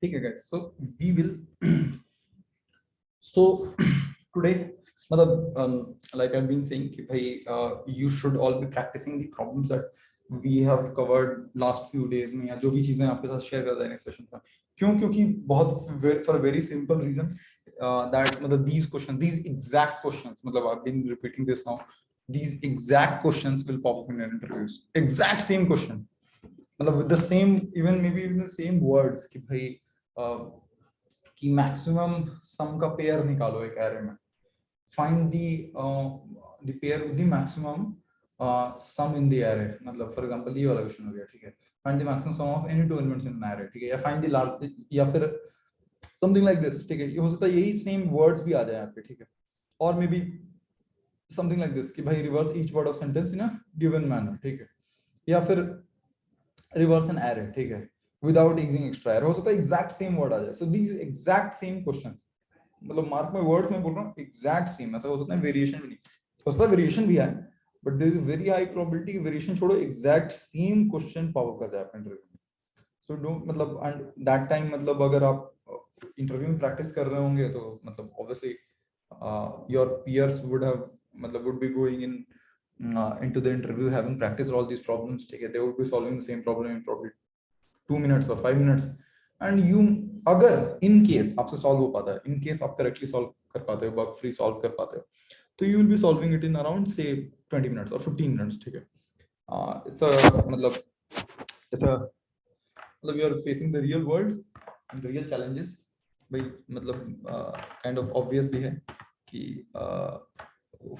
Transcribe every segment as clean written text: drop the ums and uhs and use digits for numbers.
ठीक है guys, so we will so today मतलब like I've been saying कि भाई you should all be practicing the problems that we have covered last few days में, या जो भी चीजें आपके साथ शेयर कर रहे हैं सेशन में, क्योंकि बहुत for a very simple reason that मतलब these exact questions, मतलब I've been repeating this now, these exact questions will pop up in your interviews, exact same question, मतलब with the same, even maybe even the same words कि भाई कि maximum सम का pair निकालो एक array में, find the pair with the maximum some in the array, मतलब for example ये वाला क्वेश्चन हो गया, ठीक है, find the maximum some of any two elements in an array, ठीक है, या फाइंड द लार्ज, या फिर समथिंग लाइक दिस, ठीक है, ये हो सकता है यही सेम वर्ड्स भी आ जाए आपके, ठीक है, और may be something like this कि भाई reverse each word of sentence in a given manner, ठीक है, या फिर रिवर्स एन एरे, ठीक है, विदाउट यूजिंग एक्स्ट्रा एरे, हो सकता है एग्जैक्ट सेम वर्ड आ जाए, so these exact same questions, मतलब मार्क माय वर्ड्स में बोल रहा हूँ एग्जैक्ट सेम, ऐसा हो सकता है वेरिएशन भी नहीं, हो सकता है वेरिएशन भी आए, but there is very high probability कि वेरिएशन छोड़ो एग्जैक्ट सेम क्वेश्चन पॉप कर जाए इंटरव्यू में। सो डोंट, मतलब एंड दैट टाइम, मतलब अगर आप इंटरव्यू में प्रैक्टिस कर रहे होंगे तो मतलब obviously your peers would have, मतलब would be going in into the interview having practiced all these problems, ठीक है, they would be solving the same problem in probably 2 minutes or 5 minutes, and you, अगर in case आपसे solve हो पाता है, in case आप correctly solve कर पाते हो, bug free solve कर पाते हो, तो you will be solving it in around say 20 minutes or 15 minutes, ठीक है, it's a मतलब you are facing the real world and real challenges, भाई मतलब kind of obvious भी है कि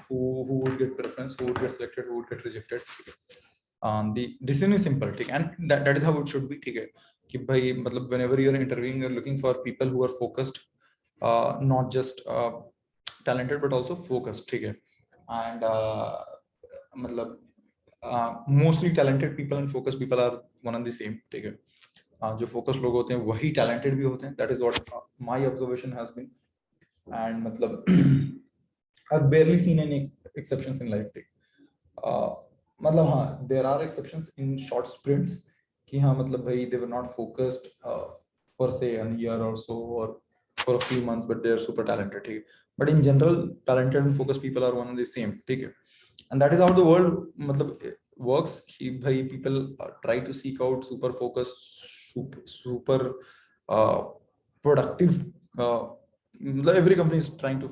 who would get preference, who would get selected, who would get rejected, the decision is simple, ठीक है, and that is how it should be, ठीक है, कि भाई मतलब whenever you are interviewing, you are looking for people who are focused, not just talented but also focused, ठीक है, and मतलब mostly talented people and focused people are one and the same, ठीक है, जो focused लोग होते हैं वही talented भी होते हैं, that is what my observation has been, and मतलब I've barely seen any exceptions in life, ठीक, मतलब हाँ there are exceptions in short sprints कि हाँ मतलब भाई they were not focused for say a year or so or for a few months but they are super talented, ठीक, but in general talented and focused people are one and the same, ठीक है, and that is how the world मतलब works कि भाई people try to seek out super focused, super productive, मतलब every company is trying to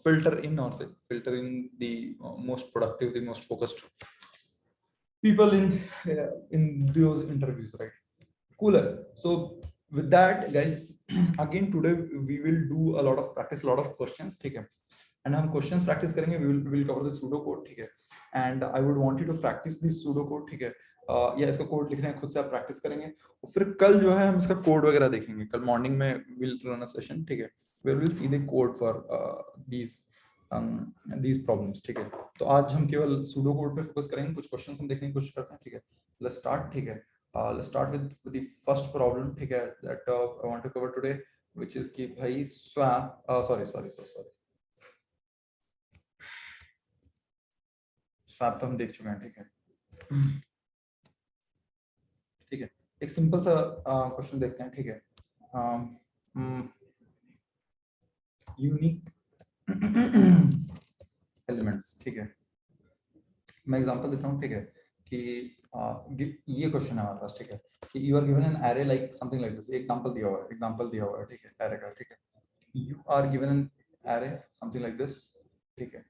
filter in the most productive, the most focused people in those interviews, right? Cooler. So with that, guys, again today we will do a lot of practice, a lot of questions, okay? And हम questions practice करेंगे, we will cover the pseudo code, ठीक है? And I would want you to practice this pseudo code, ठीक है? या इसका code लिखना है खुद से आप प्रैक्टिस करेंगे, और फिर कल जो है हम इसका कोड वगैरह देखेंगे, कल मॉर्निंग में विल रन अ सेशन, ठीक है, where we'll see the code for these problems, ठीक है, तो आज हम केवल सूडो कोड पे फोकस करेंगे, कुछ क्वेश्चंस हम देखने की कोशिश करते हैं, ठीक है, let's start, ठीक है, let's start with the first problem, ठीक है, that I want to cover today, which is कि भाई swap, sorry swap तो हम देख चुके हैं, ठीक है, ठीक है, एक सिंपल सा क्वेश्चन देखते हैं, ठीक है, यूनिक एलिमेंट्स, ठीक है, मैं एग्जांपल देता हूँ, ठीक है, कि ये क्वेश्चन है हमारे पास, ठीक है, कि you are given an array like something like this, example दिया हुआ है, ठीक है, एरे का, ठीक है, you are given an array something like this, ठीक है,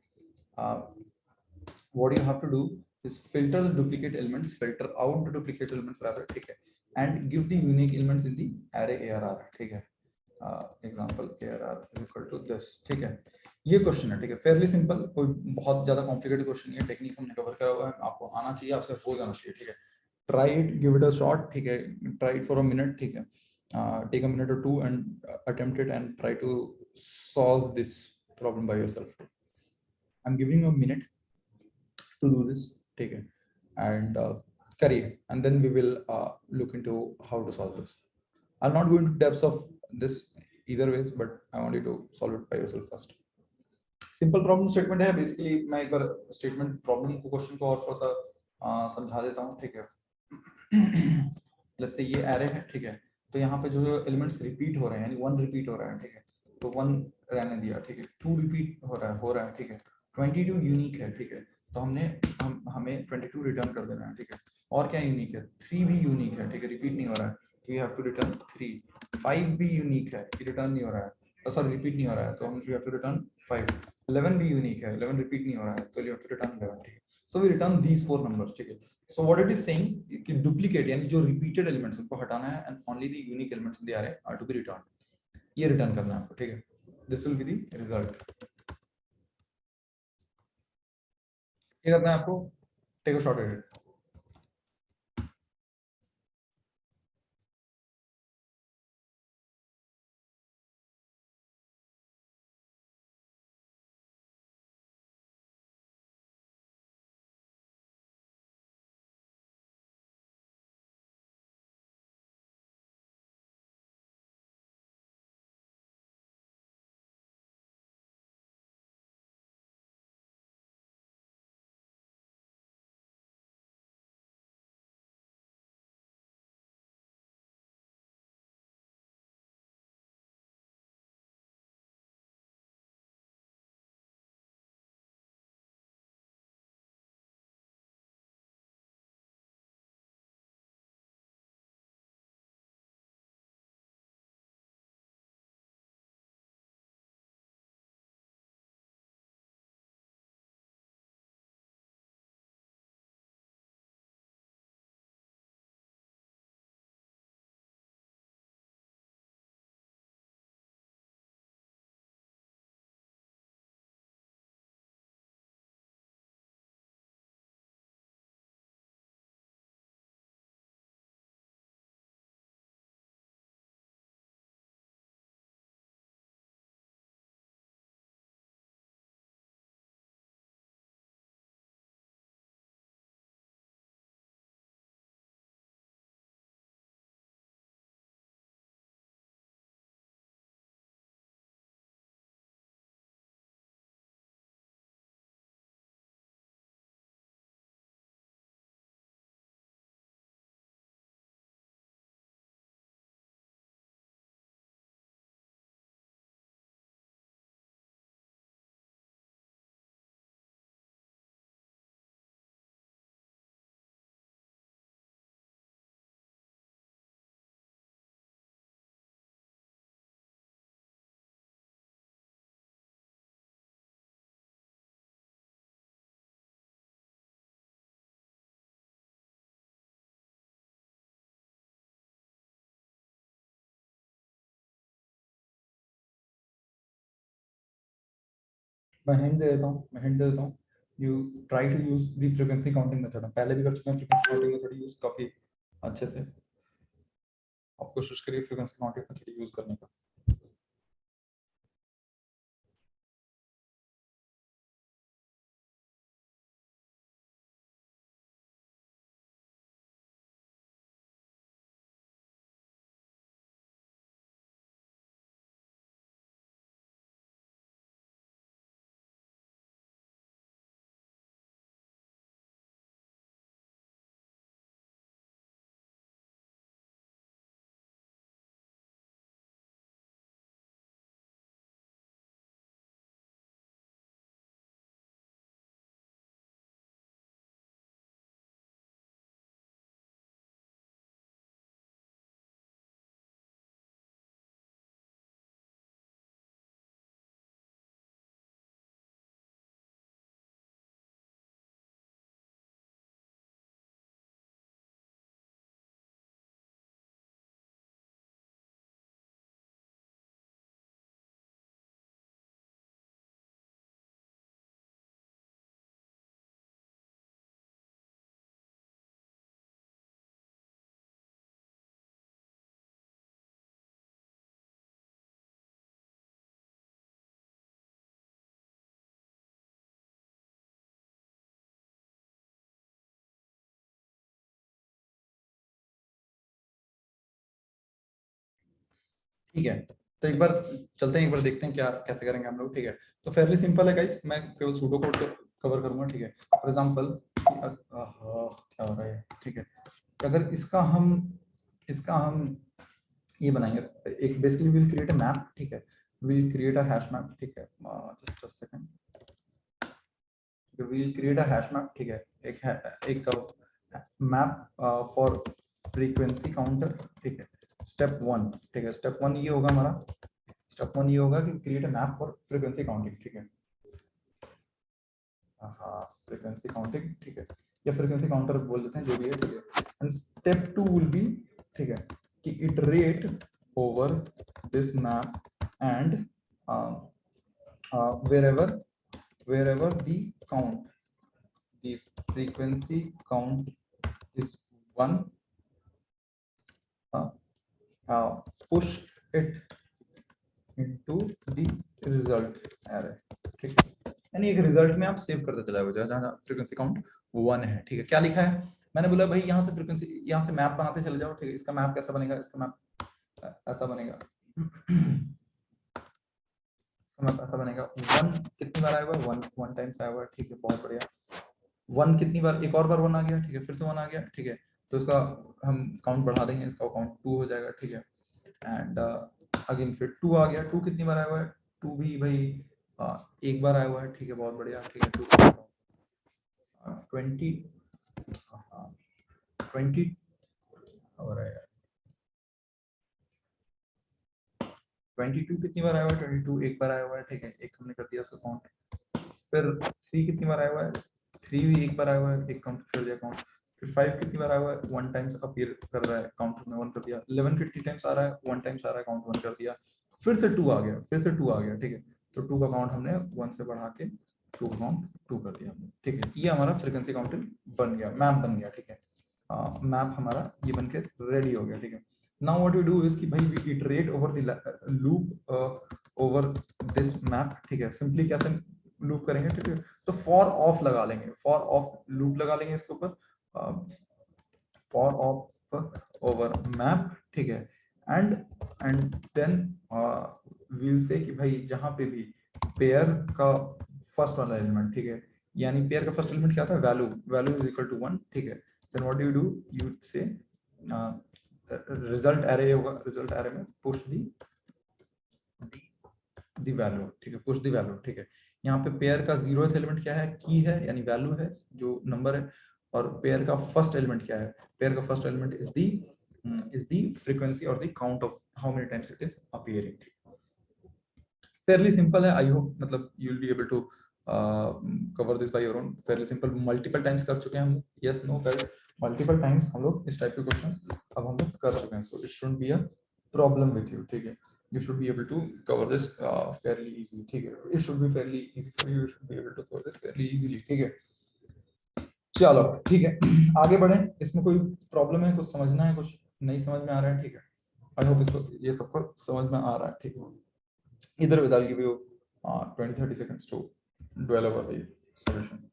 what you have to do is filter the duplicate elements, filter out the duplicate elements rather, ठीक है, and give the unique elements in the array ARR, ठीक है, example ARR is equal to this, ठीक है, ये question है, ठीक है, फेयरली सिंपल, कोई बहुत ज्यादा कॉम्प्लिकेटेड क्वेश्चन नहीं है, टेक्निक हमने कवर करा हुआ है, आपको आना चाहिए, आपसे हो जाना चाहिए, ठीक है, try it, give it a shot, ठीक है, try it for a minute, ठीक है, टेक अ मिनट और to and attempt it and try to solve this problem by yourself, I am giving a minute to do this, take it, and करिए, and then we will look into how to solve this. I'll not go into depths of this either ways, but I want you to solve it by yourself first. Simple problem statement है, basically मैं एक बार statement problem को question को और थोड़ा सा समझा देता हूँ, ठीक है, let's say ये array है, ठीक है, तो यहाँ पे जो एलिमेंट्स रिपीट हो रहे हैं, यानी 1 रिपीट हो रहा है, ठीक है, तो 1 रहने दिया, ठीक है, 2 रिपीट हो रहा है, ठीक है, 22 यूनिक है, ठीक है, तो हमें 22 रिटर्न कर देना है, ठीक है। और क्या यूनिक है, 3 भी यूनिक है, ठीक है, रिपीट नहीं हो रहा है, तो वी हैव टू रिटर्न 3। 5 भी यूनिक है, रिटर्न नहीं हो रहा है, सॉरी रिपीट नहीं हो रहा है, तो हम वी हैव टू रिटर्न 5। 11 भी यूनिक है, 11 रिपीट नहीं हो रहा है, तो वी हैव टू रिटर्न 11, ठीक है। So we return these 4 numbers, ठीक है। So what it is saying कि डुप्लीकेट यानी जो रिपीटेड एलिमेंट्स उनको हटाना है, and only the unique elements in the array are to be return. ये रिटर्न करना है आपको, ठीक है। This will be the result. ये करना है आपको, take a shot at it. मैं हिंट दे देता हूँ, you try to use the frequency counting method. पहले भी कर चुके हैं फ्रीक्वेंसी काउंटिंग मेथड यूज काफी अच्छे से। आप कोशिश करिए फ्रीक्वेंसी काउंटिंग मेथड यूज करने का। ठीक है, तो एक बार चलते हैं, एक बार देखते हैं क्या कैसे करेंगे हम लोग, ठीक है। तो फेयरली सिंपल है गाइस, मैं केवल सूडो कोड कवर करूंगा, ठीक है। फॉर एग्जांपल क्या हो रहा है, ठीक है, अगर इसका हम ये बनाएंगे एक, basically will create a map, ठीक है, will create a hash map, ठीक है, just a second, will create a hash map, ठीक है, एक मैप फॉर फ्रीक्वेंसी काउंटर, ठीक है, स्टेप वन, ठीक है, स्टेप वन ये होगा हमारा, स्टेप वन ये होगा कि create a map for frequency counting, ठीक है, हाँ फ्रीक्वेंसी काउंटिंग, ठीक है, या फ्रीक्वेंसी काउंटर बोल देते हैं, जो भी है, ठीक है, and step two will be, ठीक है, कि iterate over this map and wherever wherever the count, the frequency count is one, uh, uh, push it into the result array, ठीक है, यानी एक रिजल्ट में आप सेव करते चला जाओ जहां फ्रीक्वेंसी काउंट वन है, ठीक है, क्या लिखा है, मैंने बोला भाई यहाँ से फ्रीक्वेंसी, यहाँ से मैप बनाते चले जाओ, ठीक है, इसका मैप कैसा बनेगा, इसका मैप ऐसा बनेगा, इसका मैप ऐसा बनेगा, वन कितनी बार आया हुआ, वन वन टाइम्स आया हुआ है, ठीक है, बहुत बढ़िया, वन कितनी बार, एक और बार वन आ गया, ठीक है, फिर से वन आ गया, ठीक है, तो इसका हम काउंट बढ़ा देंगे, इसका काउंट टू हो जाएगा, ठीक है, एंड अगेन फिर टू आ गया, टू कितनी बार आया हुआ है, टू भी भाई एक बार आया हुआ है, ठीक है, बहुत बढ़िया, ठीक है, टू 20, 20 और 22 कितनी बार आया हुआ है, 22 एक बार आया हुआ है, ठीक है, एक हमने कर दिया इसका काउंट, फिर थ्री कितनी बार आया हुआ है, थ्री भी एक बार आया हुआ है, एक काउंट कर दिया काउंट, फिर फाइव कितनी बार आया हुआ है, वन टाइम्स अपीयर कर रहा है, काउंट में वन कर दिया, 11 कितनी टाइम्स आ रहा है, वन टाइम्स आ रहा है, काउंट वन कर दिया, फिर से टू आ गया, फिर से टू आ गया, ठीक है, तो टू का काउंट हमने वन से बढ़ा के टू का काउंट टू कर दिया, ठीक है, ये हमारा फ्रीक्वेंसी काउंटिंग बन गया, मैप बन गया, ठीक है, मैप हमारा ये बन के रेडी हो गया, ठीक है, now what we do is कि भाई we iterate over the loop over this map, ठीक है, सिंपली कैसे लूप करेंगे, ठीक है, तो फॉर ऑफ लगा लेंगे, फॉर ऑफ लूप लगा लेंगे इसके ऊपर, फॉर ऑफ ओवर मैप, ठीक है, एंड देन वील से कि भाई जहां पे भी पेयर का फर्स्ट वाला एलिमेंट, ठीक है, यानी पेयर का फर्स्ट एलिमेंट क्या था, value, value is equal to one, ठीक है, then what do, you say result array होगा, रिजल्ट एरे में पुश दी वैल्यू, ठीक है, पुश दी वैल्यू, ठीक है, यहाँ पे पेयर का जीरो एलिमेंट क्या है, की है, यानी वैल्यू है, जो नंबर है, और पेयर का फर्स्ट एलिमेंट क्या है, पेयर का first element is the frequency और the count of how many times it is appearing, fairly simple है, आई होप मतलब you will be able to cover this by your own, fairly simple, multiple times कर चुके हैं हम लोग, yes no guys, multiple times हम लोग इस टाइप के क्वेश्चंस अब हम लोग कर चुके हैं, so it shouldn't be a problem with you, ठीक है, you should be able to cover this fairly easily, ठीक है, it should be fairly easy for you, you should be able to cover this fairly easily, ठीक है, चलो ठीक है, आगे बढ़े, इसमें कोई प्रॉब्लम है, कुछ समझना है, कुछ नहीं समझ में आ रहा है, ठीक है, आई होप इसको ये सबको समझ में आ रहा है, ठीक है, either ways I'll give you 20-30 seconds to dwell over the solution.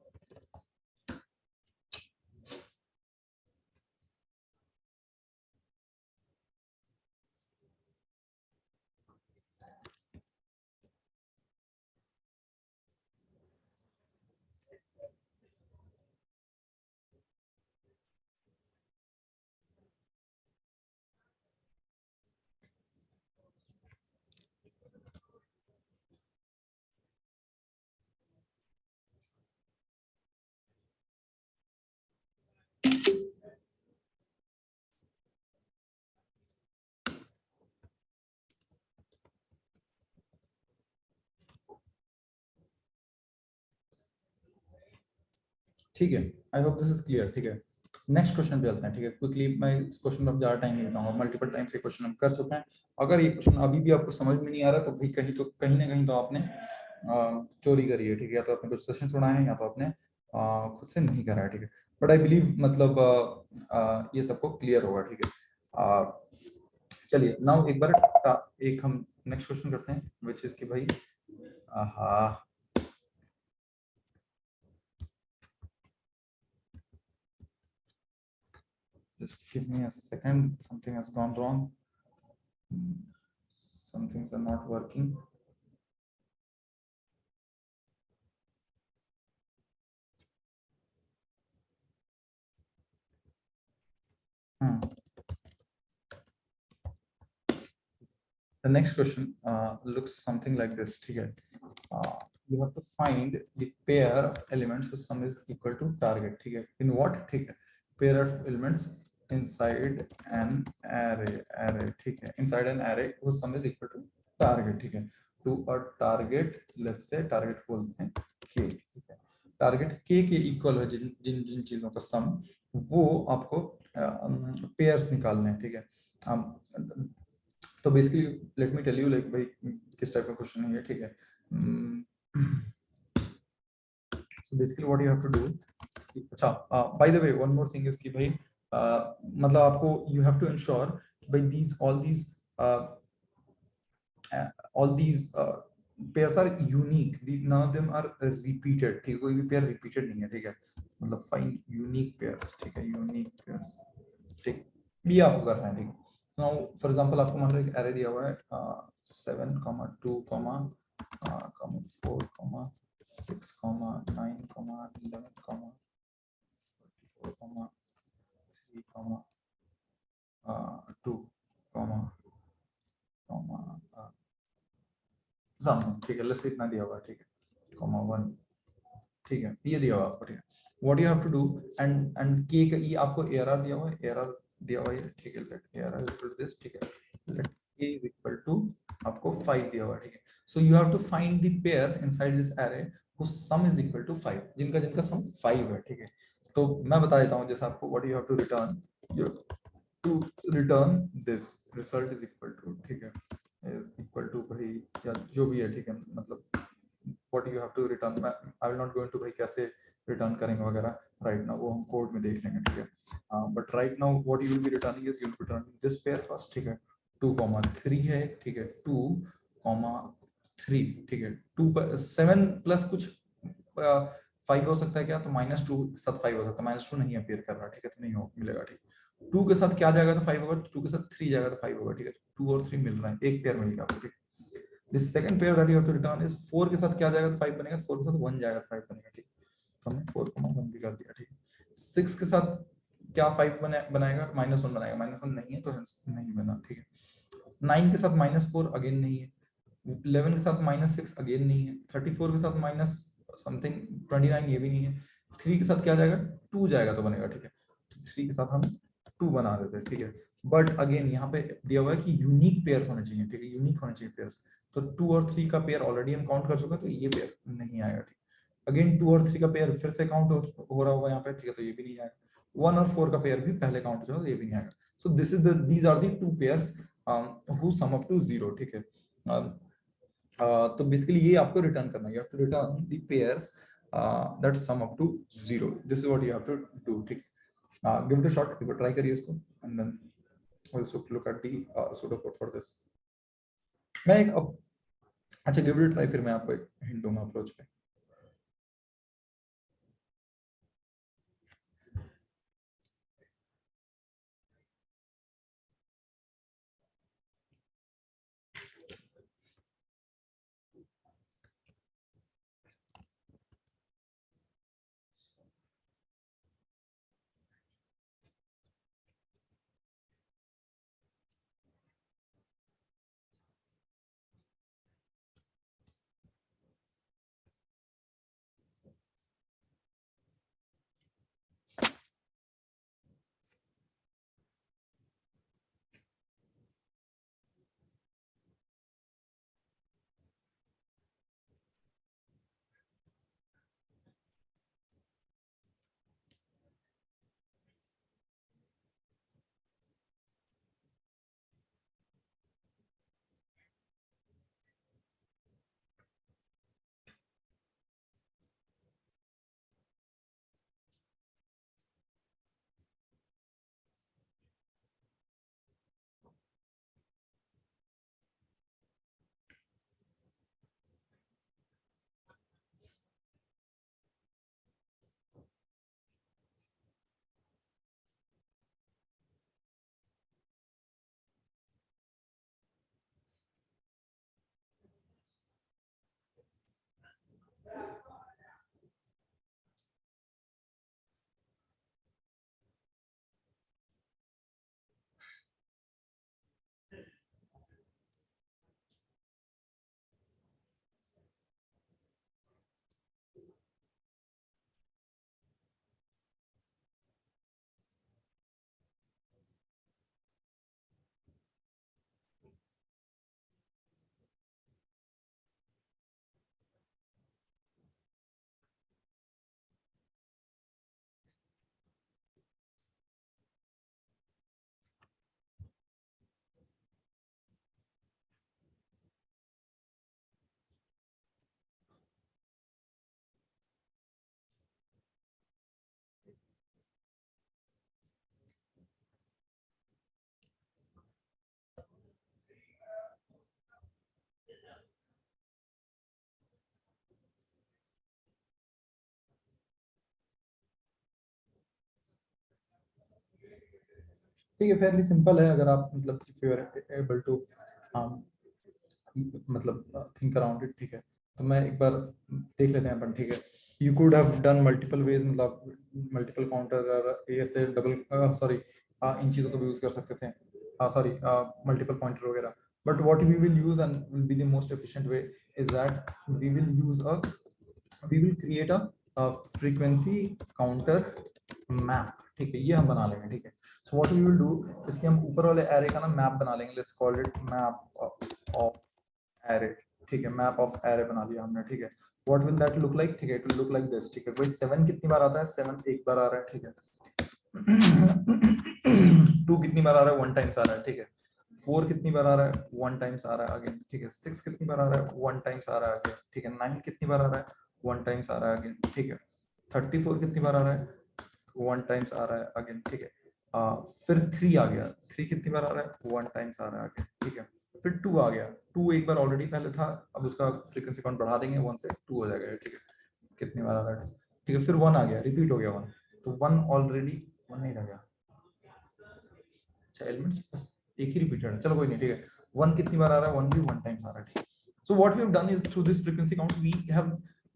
ठीक है, I hope this is clear, ठीक है, नेक्स्ट क्वेश्चन पे चलते हैं, ठीक है, क्विकली, मैं इस क्वेश्चन में ज्यादा टाइम नहीं बताऊंगा, मल्टीपल टाइम्स ये क्वेश्चन हम कर चुके हैं, अगर ये क्वेश्चन अभी भी आपको समझ में नहीं आ रहा तो भाई कहीं ना कहीं तो आपने चोरी करी है, ठीक है, या तो आपने कुछ सेशन सुना है, या तो आपने खुद से नहीं करा है, ठीक है, बट आई बिलीव मतलब ये सबको क्लियर होगा, ठीक है, चलिए नाउ एक बार एक हम नेक्स्ट क्वेश्चन करते हैं, विच इज कि भाई हाँ, just give me a second, something has gone wrong, some things are not working. The next question looks something like this. ठीक है. You have to find the pair of elements whose sum is equal to target. ठीक है. In what? ठीक है. Pair of elements inside an array. ठीक है. Inside an array whose sum is equal to target. ठीक है. To a target, let's say target बोलते हैं k. ठीक है. Target k के equal है जिन जिन जिन चीजों का sum, वो आपको पेयर्स निकालने हैं. ठीक है. तो basically let me tell you like भाई किस टाइप का क्वेश्चन है ये. ठीक है. So basically what you have to do. अच्छा, by the way one more thing is कि भाई मतलब आपको यू हैव टू इंश्योर कि भाई these all these pairs are unique. None of them are repeated. ठीक है. कोई भी पेयर रिपीटेड नहीं है. ठीक है. मतलब फाइंड यूनिक पेयर्स. ठीक है. Unique pairs. ठीक. ये आपको करना है. ठीक है. नाउ फॉर एग्जांपल आपको मान लो एक एरे दिया हुआ है 7, 2, 4, 6, 9, 11, 44, 3, 2, ठीक है. लेट्स से इतना दिया हुआ है. ठीक है. 1. ठीक है. ये दिया हुआ आपको. ठीक है. What you have to do and K का ये आपको एरर दिया हुआ है. एरर दिया हुआ है. ठीक है. Let error equal to this. ठीक है. Let k is equal to आपको 5 दिया हुआ है. ठीक है. So you have to find the pairs inside this array whose sum is equal to 5, जिनका जिनका सम 5 है. ठीक है. तो मैं बता देता हूं जैसे आपको what you have to return. You to return this result is equal to. ठीक है. इज इक्वल टू भाई या जो भी है. ठीक है. मतलब what you have to return. I will not go into भाई कैसे रिटर्न करेंगे वगैरह राइट नाउ, वो हम कोड में देख लेंगे. ठीक है. But right now what you will B returning is you will return this pair first. ठीक है. 2,3 है. ठीक है. 2,3. ठीक है. 7 प्लस कुछ 5 हो सकता है क्या, तो -2 के साथ 5 हो सकता है. -2 नहीं अपीयर कर रहा. ठीक है. तो नहीं हो मिलेगा. ठीक है. 2 के साथ क्या जाएगा तो 5 होगा. 2 के साथ 3 जाएगा तो 5 होगा. ठीक है. 2 और 3 मिल रहा है. एक पेयर मिल गया आपको. ठीक है. This second pair that you have to return is 4 के साथ क्या जाएगा तो 5 बनेगा. 4 के साथ 1 जाएगा तो 5 बनेगा. ठीक. तो हमने 4,1 भी कर दिया. ठीक. 6 के साथ क्या 5 बनाएगा, -1 बनाएगा. -1 नहीं है तो नहीं बना. ठीक है. 9 के साथ -4 अगेन नहीं है. 11 के साथ -6 अगेन नहीं है. 34 के साथ माइनस समथिंग 29 ये भी नहीं है. 3 के साथ क्या जाएगा, 2 जाएगा तो बनेगा. ठीक है. तो 3 के साथ हम 2 बना देते हैं. ठीक है. बट अगेन यहाँ पे दिया हुआ है कि यूनिक पेयर्स होने चाहिए. ठीक है. यूनिक होने चाहिए पेयर्स. तो 2 और 3 का पेयर ऑलरेडी हम काउंट कर चुके हैं तो ये पेयर नहीं आएगा. ठीक. अगेन 2 और 3 का पेयर फिर से काउंट हो रहा होगा यहाँ पे. ठीक है. तो ये भी नहीं आएगा. 1 और 4 का पेयर भी पहले काउंट हो जाएगा तो ये भी नहीं आएगा. So these are the 2 pairs who sum up to 0. ठीक है. तो बेसिकली ये आपको रिटर्न करना है. You have to return the pairs that sum up to 0. This is what you have to do. ठीक. Give it a shot. एक बार ट्राई करिए इसको and then also look at the pseudo code for this. मैं एक अच्छा give it a try, फिर मैं आपको एक हिंट दूंगा अप्रोच पे. ठीक है, फेयरली सिंपल है अगर आप मतलब if you are able to मतलब थिंक अराउंड इट, ठीक है। तो मैं एक बार देख लेते हैं अपन, ठीक है। You could have done multiple ways, मतलब मल्टीपल काउंटर और ऐसे डबल सॉरी इन चीज़ों को भी यूज कर सकते थे, सॉरी मल्टीपल पॉइंटर वगैरह। But what we will use and will be the most efficient way is that we will use a we will create a frequency counter map, ठीक है। ये हम बना लेंगे, ठीक है। So what we will do, इसके हम ऊपर वाले एरे का ना मैप बना लेंगे, let's call it map of array, ठीक है। मैप ऑफ एरे बना लिया हमने, ठीक है। What will that look like, ठीक है, it will look like this, ठीक है। कोई 7 कितनी बार आता है, 7 एक बार आ रहा है, ठीक है। 2 कितनी बार आ रहा है, 1 टाइम्स आ रहा है, ठीक है। 4 कितनी बार आ रहा है, 1 टाइम्स आ रहा है अगेन, ठीक है। 6 कितनी बार आ रहा है, 1 टाइम्स आ रहा है अगेन, ठीक है। 9 कितनी बार आ रहा है, 1 टाइम्स आ रहा है अगेन, ठीक है। 34 कितनी बार आ रहा है, 1 टाइम्स आ रहा है अगेन, ठीक है। फिर 3 आ गया, 3 कितनी बार आ रहा है, 1 टाइम्स आ रहा है अगेन, ठीक है। फिर 2 आ गया, 2 एक बार ऑलरेडी पहले था, अब उसका फ्रीक्वेंसी काउंट बढ़ा देंगे, 1 से 2 हो जाएगा, ठीक है। कितनी बार आ रहा है, ठीक है। फिर 1 आ गया, रिपीट हो गया 1, तो 1 ऑलरेडी 1 नहीं रह गया, अच्छा एलिमेंट्स बस एक ही रिपीटेड है, चलो कोई नहीं, ठीक है। 1 कितनी बार आ रहा है, 1 भी 1 टाइम्स आ रहा है, ठीक है। So what we have done is through this frequency count we have,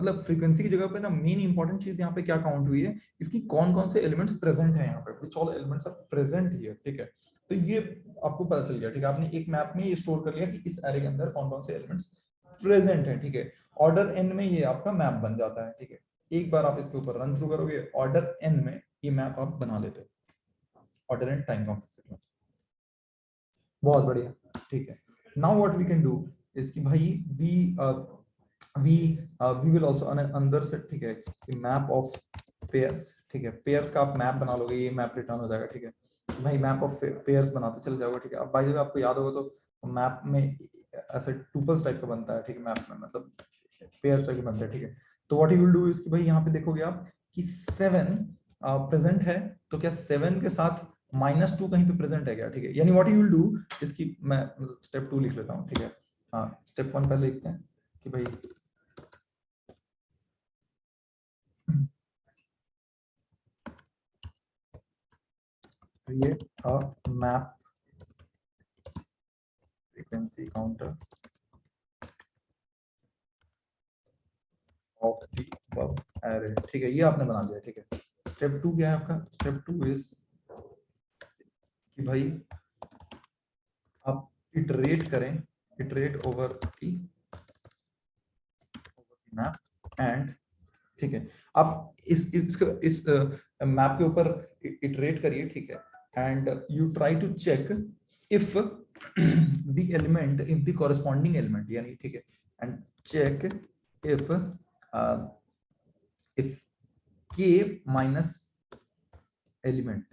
मतलब फ्रीक्वेंसी की जगह पे ना मेन इंपॉर्टेंट चीज यहाँ पे क्या काउंट हुई है, इसकी कौन कौन से एलिमेंट्स प्रेजेंट है यहाँ पे, which all elements are present here, ठीक है। तो ये आपको पता चल गया, ठीक है। आपने एक मैप में ये स्टोर कर लिया कि इस एरे के अंदर कौन कौन से एलिमेंट्स प्रेजेंट है, ठीक है। ऑर्डर एन में ये आपका मैप बन जाता है, ठीक है। एक बार आप इसके ऊपर रन थ्रू करोगे, ऑर्डर एन में ये मैप आप बना लेते हो, ऑर्डर एन टाइम कॉम्प्लेक्सिटी। बहुत बढ़िया, ठीक है। Now what we can do is कि भाई वी वी विल आल्सो अंदर से, ठीक है, कि मैप ऑफ पेयर्स, ठीक है। पेयर्स का आप मैप बना लोगे, ये मैप रिटर्न हो जाएगा, ठीक है। भाई मैप ऑफ पेयर्स बनाते चले जाओगे, ठीक है। अब बाय द वे आपको याद होगा तो मैप में ऐसे टुपल्स टाइप का बनता है, ठीक है। मैप में मतलब पेयर्स टाइप के बनते हैं, ठीक है। तो what you will do is कि भाई यहाँ पे देखोगे आप कि 7 प्रेजेंट है, तो क्या 7 के साथ -2 कहीं पे प्रेजेंट है क्या, ठीक है। यानी व्हाट यू विल डू, इसकी मैं स्टेप 2 लिख लेता हूँ, ठीक है। हाँ, स्टेप 1 पहले लिखते हैं कि भाई create a map frequency counter of the above array, ठीक है। ये आपने बना दिया, ठीक है। स्टेप 2 क्या है आपका, स्टेप 2 इज कि भाई आप इटरेट करें, iterate over the map and, ठीक है। आप इस मैप के ऊपर इटरेट करिए, ठीक है। And you try to check if the element, if the corresponding element, यानी ठीक है, and check if if K minus element,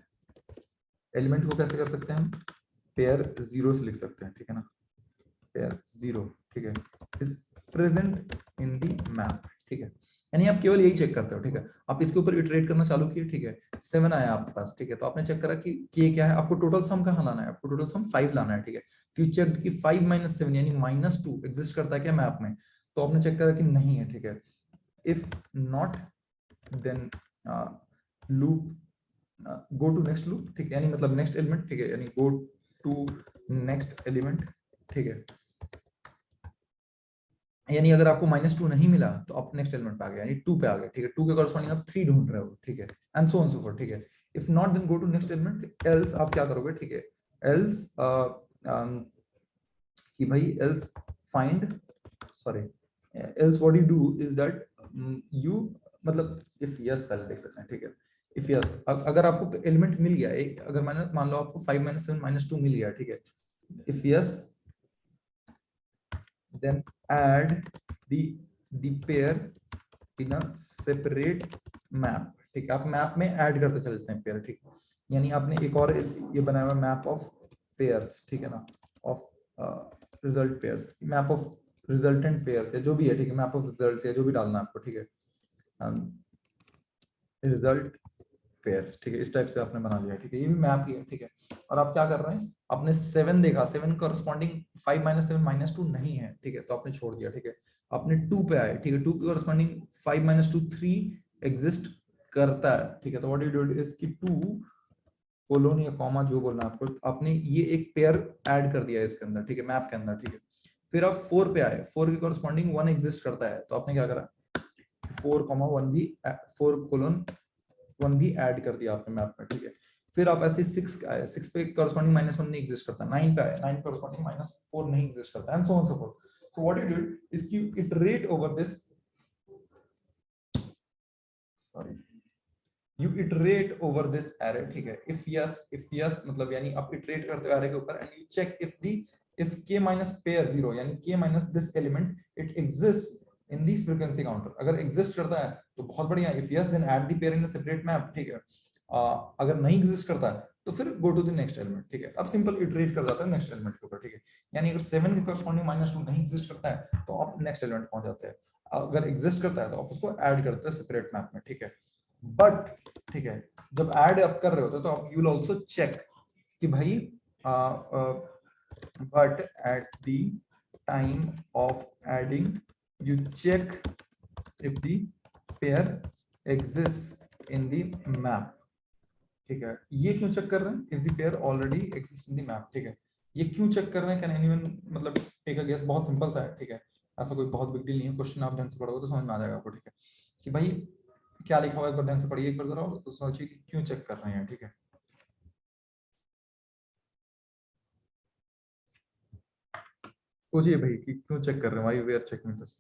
element को कैसे कर सकते हैं हम, पेयर 0 से लिख सकते हैं, ठीक है ना। पेयर 0, ठीक है, is present in the map, ठीक है। यानी आप केवल यही चेक करते हो, ठीक है। आप इसके ऊपर इटरेट करना चालू किए, ठीक है। 7 आया आपके पास, ठीक है। तो आपने चेक करा कि के क्या है, आपको टोटल सम कहाँ लाना है, आपको टोटल सम 5 लाना है, ठीक है। तो चेक कि 5 - 7 यानी -2 एग्जिस्ट करता है क्या मैप में, तो आपने चेक करा कि नहीं है, ठीक है। If not then loop, go to next loop, ठीक है। यानी मतलब नेक्स्ट एलिमेंट, ठीक है, यानी गो टू नेक्स्ट एलिमेंट, ठीक है। यानी अगर आपको -2 नहीं मिला तो आप नेक्स्ट एलिमेंट पे आ गए, यानी 2 पे आ गए, ठीक है। 2 के कॉरस्पॉन्डिंग आप 3 ढूंढ रहे हो, ठीक है, and so on so far, ठीक है। If not then go to next element, else आप क्या करोगे, ठीक है। एल्स कि भाई else find, sorry, else what you do is that you, मतलब इफ यस पहले देख लेते हैं, ठीक है। इफ यस, अगर आपको एलिमेंट मिल गया एक, अगर मैंने मान लो आपको 5 - 7 -2 मिल गया, ठीक है। If yes then add the pair in a separate map, ठीक है। आप मैप में ऐड करते चलते हैं पेयर, ठीक है। यानी आपने एक और ये बनाया हुआ मैप ऑफ पेयर्स, ठीक है ना, of result pairs, map of resultant pairs है जो भी है, ठीक है। मैप ऑफ रिजल्ट्स है जो भी डालना है आपको, ठीक है। रिजल्ट पेयर्स, ठीक है। इस टाइप से आपने बना लिया, ठीक है। ये भी मैप ही है, ठीक है। और आप क्या कर रहे हैं, आपने 7 देखा, 7 कॉरस्पॉन्डिंग 5 - 7 -2 नहीं है, ठीक है, तो आपने छोड़ दिया, ठीक है। आपने 2 पे आए, ठीक है। 2 के कॉरस्पॉन्डिंग 5 - 2 3 एग्जिस्ट करता है, ठीक है। तो व्हाट यू डू इज कि 2 कोलोन या कॉमा जो बोलना है आपको, आपने ये एक पेयर ऐड कर दिया है इसके अंदर, ठीक है, मैप के अंदर, ठीक है। फिर आप 4 पे आए, 4 के कॉरस्पॉन्डिंग 1 एग्जिस्ट करता है, तो आपने क्या करा, 4, 1 भी 4:1 भी ऐड कर दिया आपने मैप में, ठीक है। फिर आप ऐसे 6 आए, 6 पे कॉरस्पॉन्डिंग -1 नहीं एग्जिस्ट करता, 9 पे आए, 9 कॉरस्पॉन्डिंग -4 नहीं एग्जिस्ट करता, and so on so forth. So what you did is कि you iterate over this, sorry, you iterate over this array, ठीक है। if yes मतलब यानी आप iterate करते हो array के ऊपर, and you check if k minus pair 0 यानी k minus this element it exists in the frequency counter, अगर exist करता है तो बहुत बढ़िया, if yes then add the pair in a separate map, ठीक है। अगर नहीं exist करता है तो फिर go to the next element, ठीक है। अब simple iterate कर जाता है next element के ऊपर, ठीक है। यानी अगर 7 के corresponding -2 नहीं exist करता है तो आप next element पहुंच जाते हैं, अगर exist करता है तो आप उसको add करते हैं separate map में, ठीक है। बट ठीक है, जब ऐड आप कर रहे होते तो आप यू विल आल्सो चेक कि भाई but at the time of adding you check if the pair exist in the map, ठीक है। ये क्यों चेक कर रहे हैं, if the pair already exist in the map, ठीक है। ये क्यों चेक कर रहे हैं, कैन एनीवन मतलब टेक अ गेस, बहुत सिंपल सा है, ठीक है। ऐसा कोई बहुत बिग डील नहीं है, क्वेश्चन आप ढंग से पढ़ोगे तो समझ में आ जाएगा आपको, ठीक है। कि भाई क्या लिखा हुआ है, एक बार ढंग से पढ़िए एक बार जरा, और सोचिए कि क्यों चेक कर रहे हैं, ठीक है। सोचिए भाई कि क्यों चेक कर रहे हैं, why we are checking this.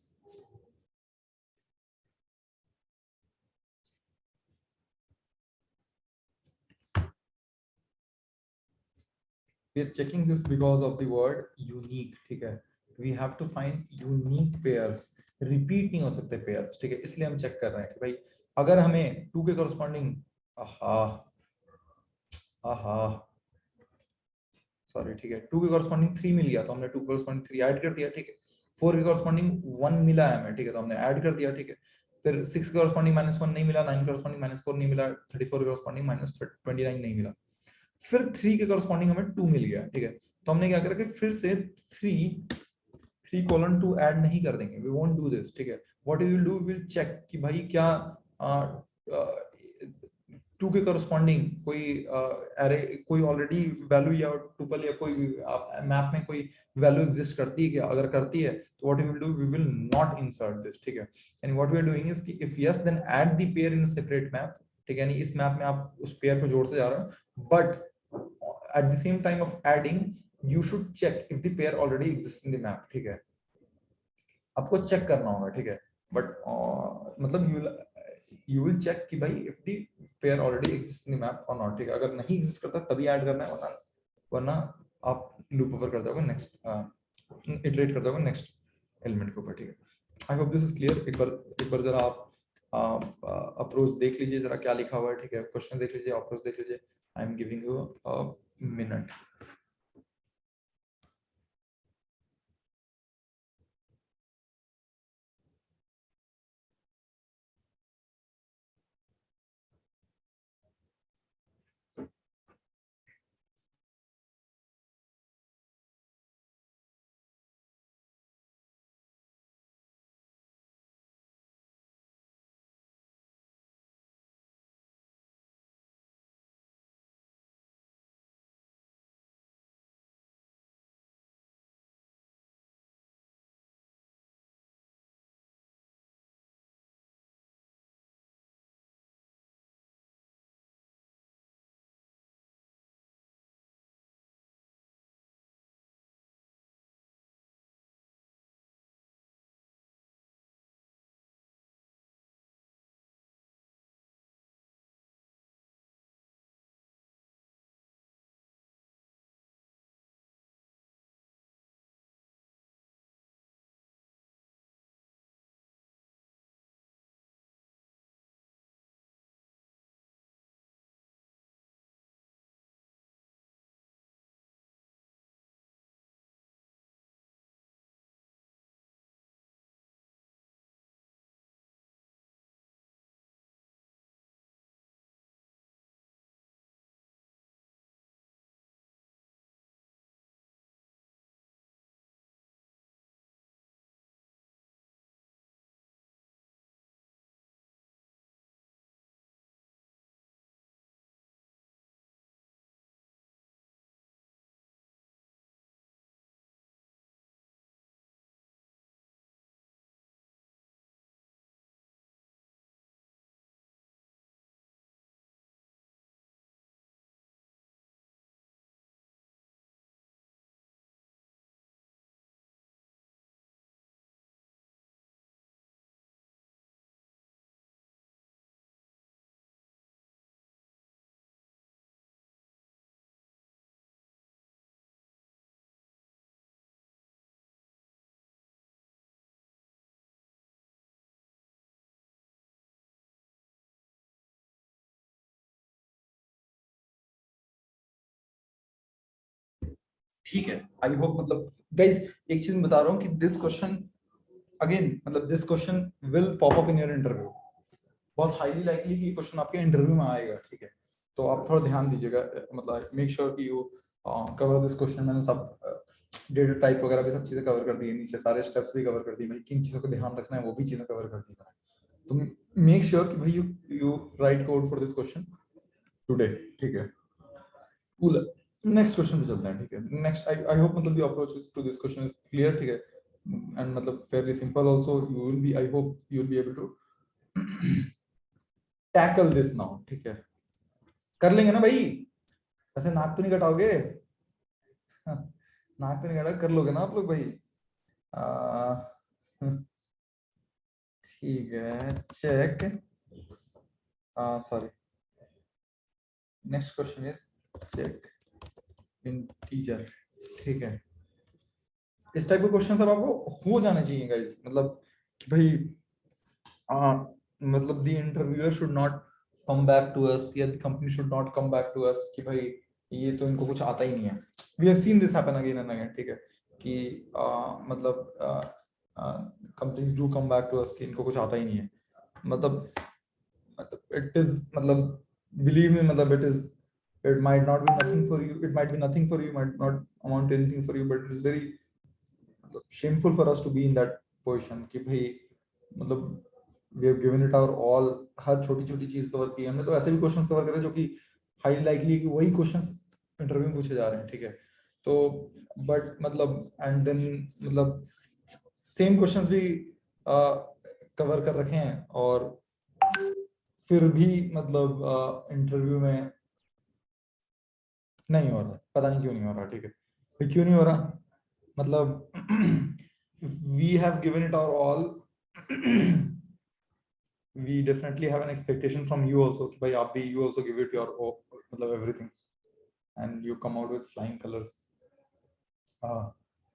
We are checking this because of the word unique, ठीक है। We have to find unique pairs, repeat नहीं हो सकते पेयर्स, ठीक है। इसलिए हम चेक कर रहे हैं कि भाई अगर हमें 2 के कॉरस्पॉन्डिंग, आहा आहा सॉरी, ठीक है, 2 के कॉरस्पॉन्डिंग 3 मिल गया तो हमने 2 के कॉरस्पॉन्डिंग 3 ऐड कर दिया, ठीक है। 4 के कॉरस्पॉन्डिंग 1 मिला है हमें, ठीक है, तो हमने ऐड कर दिया, ठीक है। फिर 6 के कॉरस्पॉन्डिंग -1 नहीं मिला, 9 के कॉरस्पॉन्डिंग -4 नहीं मिला, 34 के कॉरस्पॉन्डिंग -29 नहीं मिला। फिर 3 के कॉरस्पॉन्डिंग हमें 2 मिल गया, ठीक है। तो हमने क्या करा कि फिर से 3:2 ऐड नहीं कर देंगे, वी वोंट डू दिस, ठीक है। What we will do, we will check कि भाई क्या 2 के करस्पॉन्डिंग कोई एरे, कोई ऑलरेडी वैल्यू या टुपल या कोई मैप में कोई वैल्यू एग्जिस्ट करती है क्या, अगर करती है तो what we will do, we will not insert this, ठीक है। And what we are doing is कि if yes then add the pair in separate map, ठीक है। यानी इस मैप में आप उस पेयर को जोड़ते जा रहे हो, but at the same time of adding you should check if the pair already exist in the map, ठीक है। आपको चेक करना होगा, ठीक है। बट मतलब यू विल चेक कि भाई if the pair already exist in the map और नॉट, ठीक है। अगर नहीं एग्जिस्ट करता तभी ऐड करना है, वरना वरना आप लूप ओवर कर दोगे, नेक्स्ट इटरेट कर दोगे नेक्स्ट एलिमेंट के ऊपर, ठीक है। I hope this is clear. एक बार जरा आप अप्रोच देख लीजिए जरा क्या लिखा हुआ है, ठीक है। क्वेश्चन देख लीजिए, अप्रोच देख लीजिए। आई am giving you a minute. ठीक है। आई होप मतलब गाइस एक चीज बता रहा हूँ कि दिस क्वेश्चन अगेन मतलब this question will pop up in your interview, बहुत हाईली लाइकली कि क्वेश्चन आपके इंटरव्यू में आएगा, ठीक है। तो आप थोड़ा ध्यान दीजिएगा, मतलब मेक श्योर कि यू कवर दिस क्वेश्चन। मैंने सब डेटा टाइप वगैरह भी सब चीजें कवर कर दी है, नीचे सारे स्टेप्स भी कवर कर दिए भाई, किन चीजों को ध्यान रखना है वो भी चीजें कवर कर दी है। तो मेक श्योर कि भाई you right code for this question today, ठीक है। कूल। नेक्स्ट क्वेश्चन पे चलते हैं, ठीक है। नेक्स्ट आई होप मतलब the approach to this question is clear, ठीक है, एंड मतलब fairly simple also. You will be, I hope you will be able to tackle this now, ठीक है। कर लेंगे ना भाई, ऐसे नाक तो नहीं कटाओगे? नाक तो नहीं कटा, कर लोगे ना आप लोग भाई? ठीक है, check. Sorry, next question is check integer, ठीक है। इस टाइप के क्वेश्चन सब आपको हो जाने चाहिए गाइस, मतलब कि भाई मतलब the interviewer should not come back to us या the company should not come back to us कि भाई ये तो इनको कुछ आता ही नहीं है। We have seen this happen again and again, ठीक है, कि मतलब companies do come back to us कि इनको कुछ आता ही नहीं है। मतलब इट इज मतलब बिलीव मी, मतलब it might not be nothing for you, it might be nothing for you, might not amount to anything for you, but it is very shameful for us to be in that position कि भाई मतलब we have given it our all, हर छोटी छोटी चीज cover की हमने। तो ऐसे भी क्वेश्चंस कवर करे जो कि हाई लाइकली कि वही क्वेश्चंस इंटरव्यू में पूछे जा रहे हैं, ठीक है। तो बट मतलब एंड देन मतलब सेम क्वेश्चंस भी कवर कर रखे हैं और फिर भी मतलब इंटरव्यू में नहीं हो रहा, पता नहीं क्यों नहीं हो रहा, ठीक है। फिर क्यों नहीं हो रहा, मतलब we have given it our all, we definitely have an expectation from you also कि भाई आप भी you also give it your all, मतलब everything, and you come out with flying colors।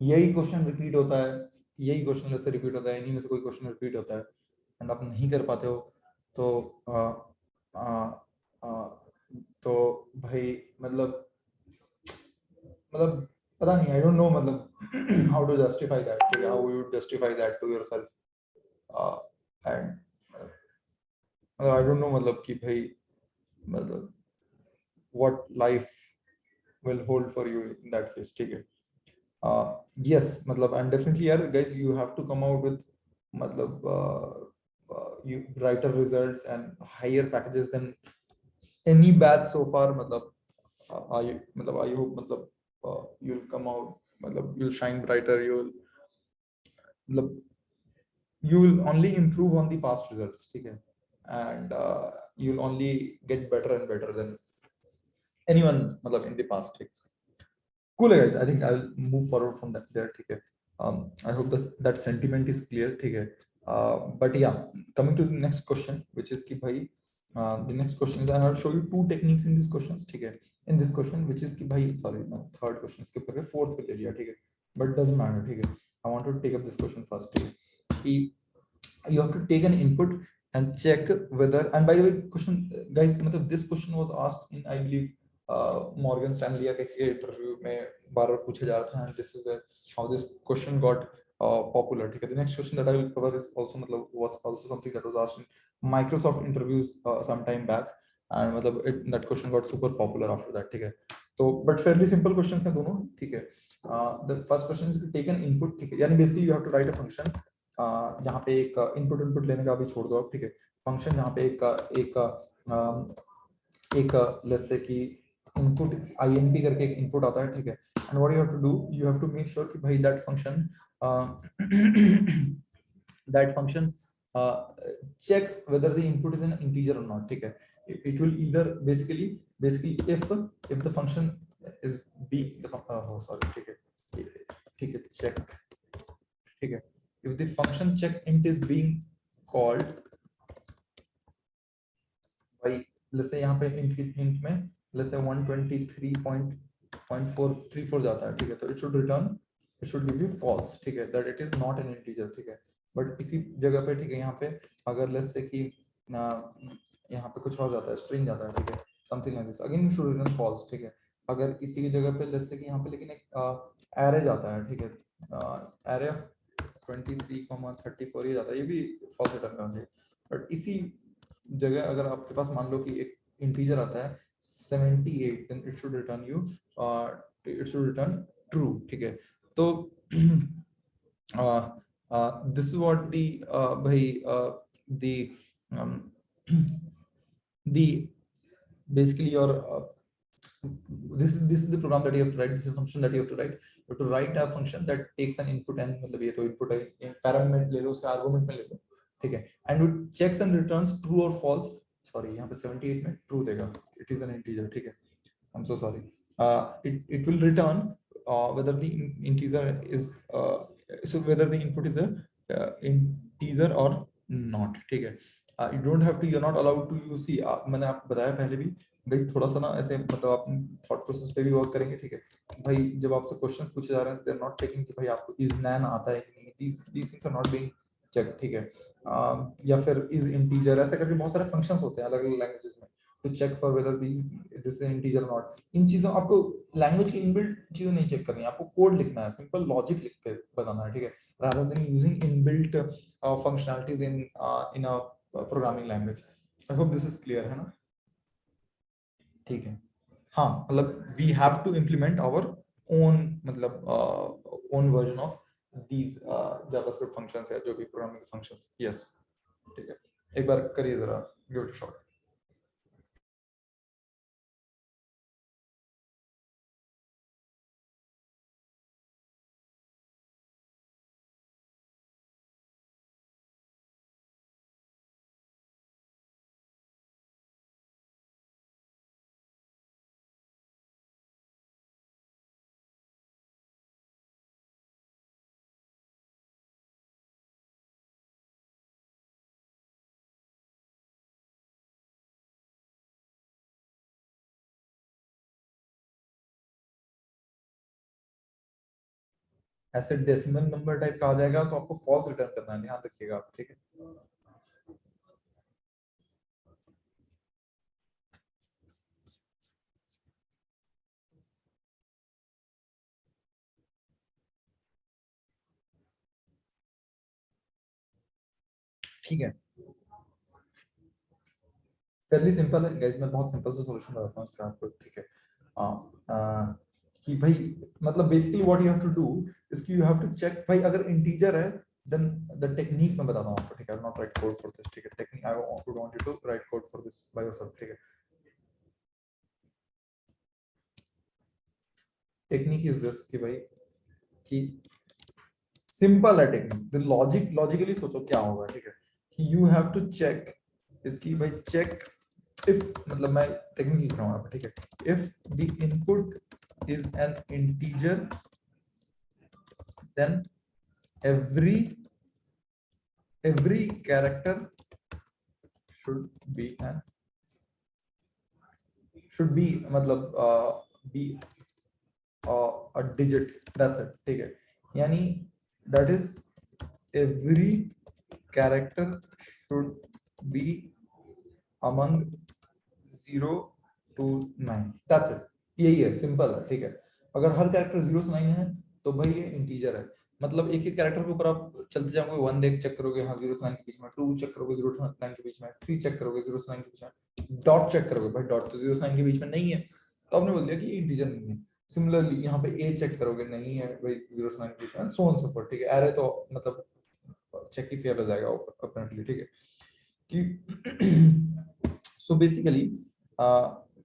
यही क्वेश्चन रिपीट होता है, यही क्वेश्चन जैसे रिपीट होता है, इन्हीं में से कोई क्वेश्चन रिपीट होता है एंड आप नहीं कर पाते हो, तो तो भाई मतलब पता नहीं, आई डोंट नो मतलब how to justify that, how you justify that to yourself and I don't know मतलब कि भाई मतलब what life will hold for you in that case, ठीक है। yes मतलब and definitely यार guys you have to come out with मतलब you brighter results and higher packages than any batch so far, मतलब I hope मतलब you'll come out, मतलब you'll shine brighter, मतलब you'll only improve on the past results, ठीक है, and you'll only get better and better than anyone मतलब in the past, ठीक है। Cool guys, I think I'll move forward from that there, ठीक है। I hope that sentiment is clear, ठीक है। But yeah, coming to the next question, which is कि भाई the next question is I have show you two techniques in these questions, ठीक है। In this question, which is कि भाई sorry third question skip करके fourth पे ले लिया, ठीक है, but doesn't matter, ठीक है। I want to take up this question first, ठीक है, कि you have to take an input and check whether, and by the way question guys मतलब this question was asked in I believe Morgan Stanley या किसी interview में बार बार पूछा जा रहा था, and this is how this question got popular, ठीक है। The next question that I will cover is also मतलब was also something that was asked in Microsoft interviews some time back, and मतलब that question got super popular after that, ठीक है। तो but Fairlie simple questions हैं दोनों, ठीक है। The first question is take an input, ठीक है, यानी basically you have to write a function जहां पे एक इनपुट लेने का भी छोड़ दो आप, ठीक है। फंक्शन जहां पे एक लेट्स से कि इनपुट INP करके एक इनपुट आता है, ठीक है। And what you have to do, you have to make sure कि भाई that function checks whether the input is an integer or not, ठीक है। it will either basically if the function is sorry, ठीक है check, ठीक है, if the function check int is being called by let's say यहाँ पे int में let's say 123.434 जाता है, ठीक है, तो it should give you false, ठीक है, that it is not an integer, ठीक है। बट इसी जगह पे, ठीक है, यहाँ पे अगर let's say कि यहाँ पे कुछ और जाता है, string जाता है, ठीक है, something like this, again you should return false, ठीक है। अगर इसी की जगह पे जैसे कि यहाँ पे लेकिन एक एरे जाता है, ठीक है, एरे ऑफ 23,34 ये जाता है, ये भी फॉल्स रिटर्न करना चाहिए। बट इसी जगह अगर आपके पास मान लो कि एक इंटीजर आता है 78, then it should return you, it should return true, ठीक है। तो दिस इज व्हाट दी भाई दी दी basically your this is the program that you have to write, this is a function that you have to write. You have to write a function that takes an input and मतलब ये तो input है, parameter ले लो, उसका argument में ले लो, ठीक है, and it checks and returns true or false. Sorry यहाँ पे 78 में ट्रू देगा, it is an integer, ठीक है, I'm so sorry. It will return whether the integer is so whether the input is a integer or not, ठीक है. You don't have to, you're not allowed to use the मैंने आपको बताया पहले भी guys, थोड़ा सा ना ऐसे मतलब आप थॉट प्रोसेस पे भी वर्क करेंगे, ठीक है भाई। जब आपसे क्वेश्चंस पूछे जा रहे हैं, दे आर नॉट चेकिंग कि भाई आपको इज नैन आता है कि नहीं, these things are not being checked, ठीक है। या फिर इज इंटीजर, ऐसे करके बहुत सारे फंक्शंस होते हैं अलग अलग लैंग्वेजेस में, to check for whether this is integer और नॉट। इन चीजों आपको लैंग्वेज की इनबिल्ट चीजें नहीं चेक करनी है, आपको कोड लिखना है, सिंपल लॉजिक लिख के बताना है, ठीक है, rather than using inbuilt functionalities in a programming language. I hope this is clear है ना, ठीक है। हाँ मतलब we have to implement our own, मतलब own version of these JavaScript functions या जो भी प्रोग्रामिंग फंक्शंस, यस, ठीक है। एक बार करिए जरा, गिव इट अ शॉट। ऐसे डेसिमल नंबर टाइप का आ जाएगा तो आपको फॉल्स रिटर्न करना है, ध्यान रखिएगा आप, ठीक है। ठीक है, फेयरली सिंपल है गाइस, मैं बहुत सिंपल सा सॉल्यूशन बताता हूँ इसका आपको, ठीक है। कि भाई मतलब basically what you have to do is कि यू हैव टू चेक भाई अगर इंटीजर है, देन द टेक्निक मैं बताता हूँ आपको, ठीक है, I will not write code for this, ठीक है, technique I would want you to write code for this by yourself, ठीक है। टेक्निक इज दिस कि भाई कि सिंपल है टेक्निक, द लॉजिकली सोचो क्या होगा, ठीक है, कि यू हैव टू चेक इसकी भाई चेक इफ, मतलब मैं टेक्निक लिख रहा हूँ आप, ठीक है, if the input is an integer then every character should be an should be मतलब be a digit, that's it, ठीक है, यानी that is every character should be among 0 to 9, that's it, यही है, सिंपल है, ठीक है। अगर हर कैरेक्टर 0 से 9 है तो भाई ये इंटीजर है, मतलब एक एक कैरेक्टर के ऊपर आप चलते जाओगे, 1 देख चेक करोगे, हाँ 0 से 9 के बीच में, 2 चेक करोगे 0 से 9 के बीच में, 3 चेक करोगे 0 से 9 के बीच में, डॉट चेक करोगे, भाई डॉट तो 0 से 9 के बीच में नहीं है, तो आपने बोल दिया कि ये इंटीजर नहीं है। सिमिलरली यहाँ पे ए चेक करोगे, नहीं है भाई 0 से 9 के बीच में, सो ऑन सो फोर्थ, ठीक है। एरे तो मतलब चेक ही फेयर हो जाएगा अपनेटली, ठीक है, कि so basically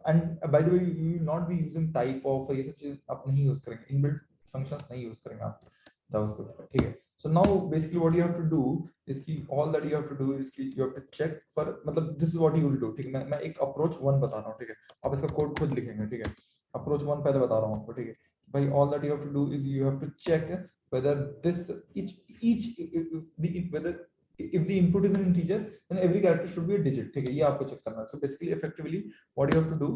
and bye the way you will not be using type of, ये सब चीज आप नहीं यूज करेंगे, इनबिल्ट फंक्शंस नहीं यूज करेंगे आप जावास्क्रिप्ट पे, ठीक है। So now basically what you have to do is कि all that you have to do is कि you have to check for, मतलब this is what you will do, ठीक है। मैं एक अप्रोच 1 बता रहा हूँ, ठीक है, आप इसका कोड खुद लिखेंगे, ठीक है। अप्रोच 1 पहले बता रहा हूँ आपको, ठीक है भाई। All that you have to do is you have to check whether this each the whether if the input is an integer then every character should be a digit, ठीक है, ये आपको चेक करना है। So basically effectively what you have to do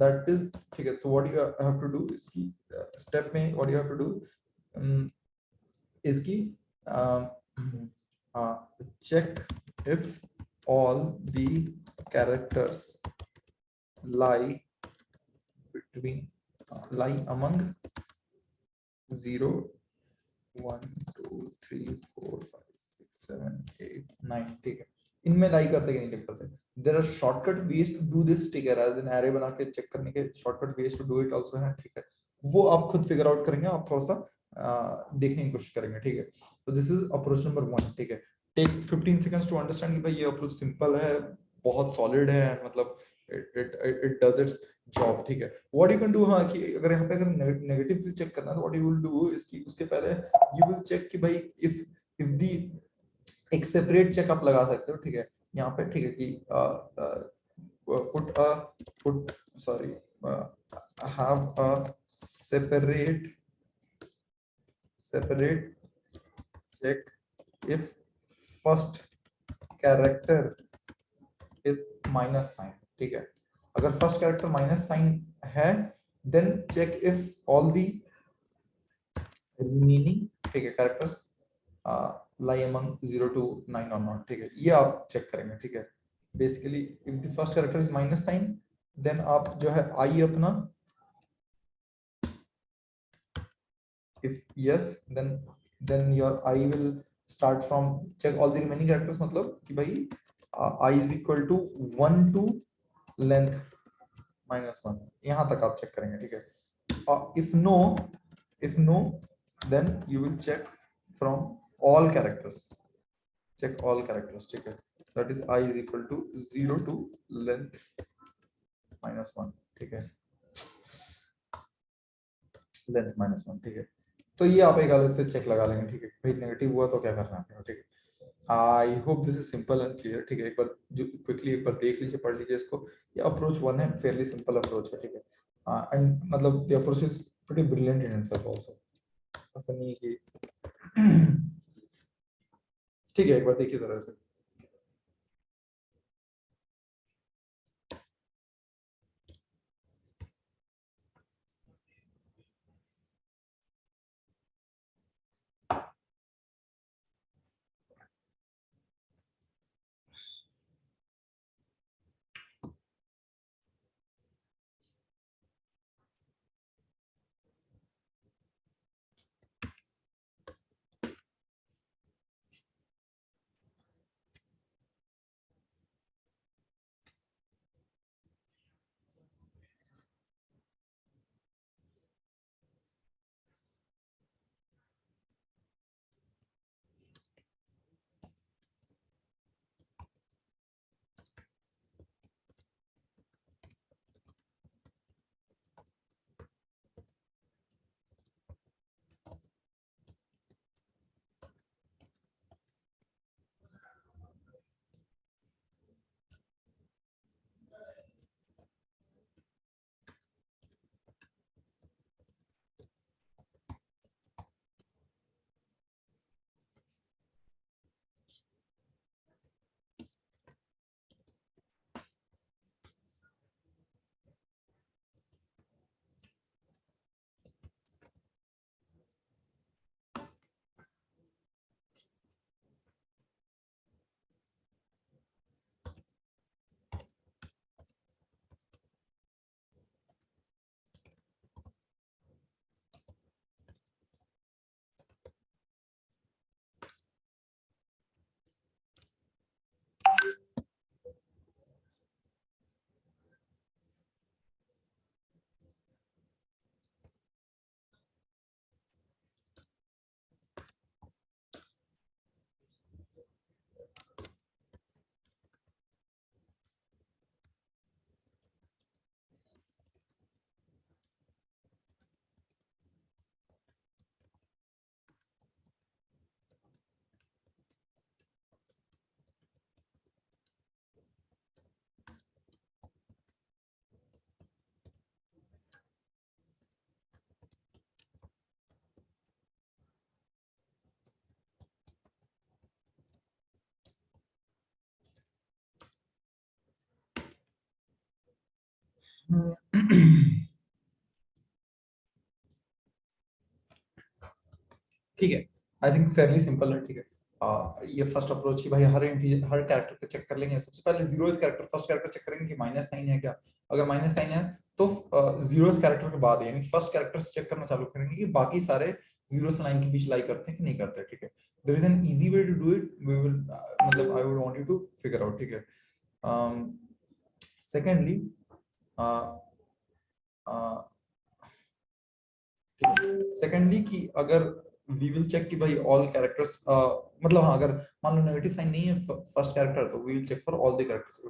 that is, ठीक है, so what you have to do is कि step में what you have to do is कि check if all the characters lie between lie among 0 1 2 3 4 5 6 7 8 9, ठीक है, इनमें लाई करते कि नहीं चेक करते। There are shortcut ways to do this, ठीक है, रादर देन एरे बना के चेक करने के shortcut ways to do it also है, ठीक है, वो आप खुद फिगर आउट करेंगे, आप थोड़ा सा देखने की कोशिश करेंगे, ठीक है। तो दिस इज अप्रोच नंबर 1, ठीक है। टेक 15 सेकंड्स टू अंडरस्टैंड कि भाई ये अप्रोच सिंपल है, बहुत सॉलिड है, मतलब इट डज इट्स जॉब, ठीक है। व्हाट यू कैन डू, हाँ, कि अगर यहाँ पे अगर नेगेटिवली चेक करना है तो व्हाट यू विल डू इसकी उसके पहले यू विल चेक कि भाई इफ दी एक सेपरेट चेक आप लगा सकते हो, ठीक है, यहाँ पे, ठीक है, कि put a put sorry have a separate check if first character is minus sign, ठीक है। अगर फर्स्ट कैरेक्टर माइनस साइन है then check if all the remaining, ठीक है, कैरेक्टर्स लाई अमंग 0 to 9 और नॉट, ठीक है, ये आप चेक करेंगे, ठीक है। Basically if the first character is minus sign then आप जो है आई अपना, if yes then your I will start from check all the remaining characters, मतलब कि भाई I is equal to 1 to length -1, यहाँ तक आप चेक करेंगे, ठीक है। if no then you will check from all characters, check all characters, ठीक है, that is I is equal to 0 to length -1, ठीक है, लेंथ -1, ठीक है। तो ये आप एक अलग से चेक लगा लेंगे, ठीक है, भाई नेगेटिव हुआ तो क्या करना है, ठीक है। I hope this is simple and clear, ठीक है, एक बार जो क्विकली एक बार देख लीजिए, पढ़ लीजिए इसको। ये अप्रोच 1 है, फेयरली सिंपल अप्रोच है, ठीक है, एंड मतलब the approach is pretty brilliant in itself also, ऐसा नहीं है कि ठीक है, एक बार देखिए जरा से। ठीक है, आई थिंक फेयरली सिंपल है, ठीक है। ये फर्स्ट अप्रोच की भाई हर इंटीजर हर कैरेक्टर को चेक कर लेंगे। सबसे पहले zero character first character check करेंगे कि माइनस साइन है क्या। अगर माइनस साइन है तो जीरो कैरेक्टर के बाद यानी फर्स्ट कैरेक्टर से चेक करना चालू करेंगे कि बाकी सारे जीरो से लाइन के बीच लाई करते हैं कि नहीं करते, ठीक है। There is an easy way to do it, we will मतलब I would want you to figure out, ठीक है। सेकेंडली सेकेंडली कि अगर वी विल चेक कि भाई ऑल कैरेक्टर्स मतलब हाँ, अगर मान लो नेगेटिव साइन नहीं है फर्स्ट कैरेक्टर, तो we will check for all the characters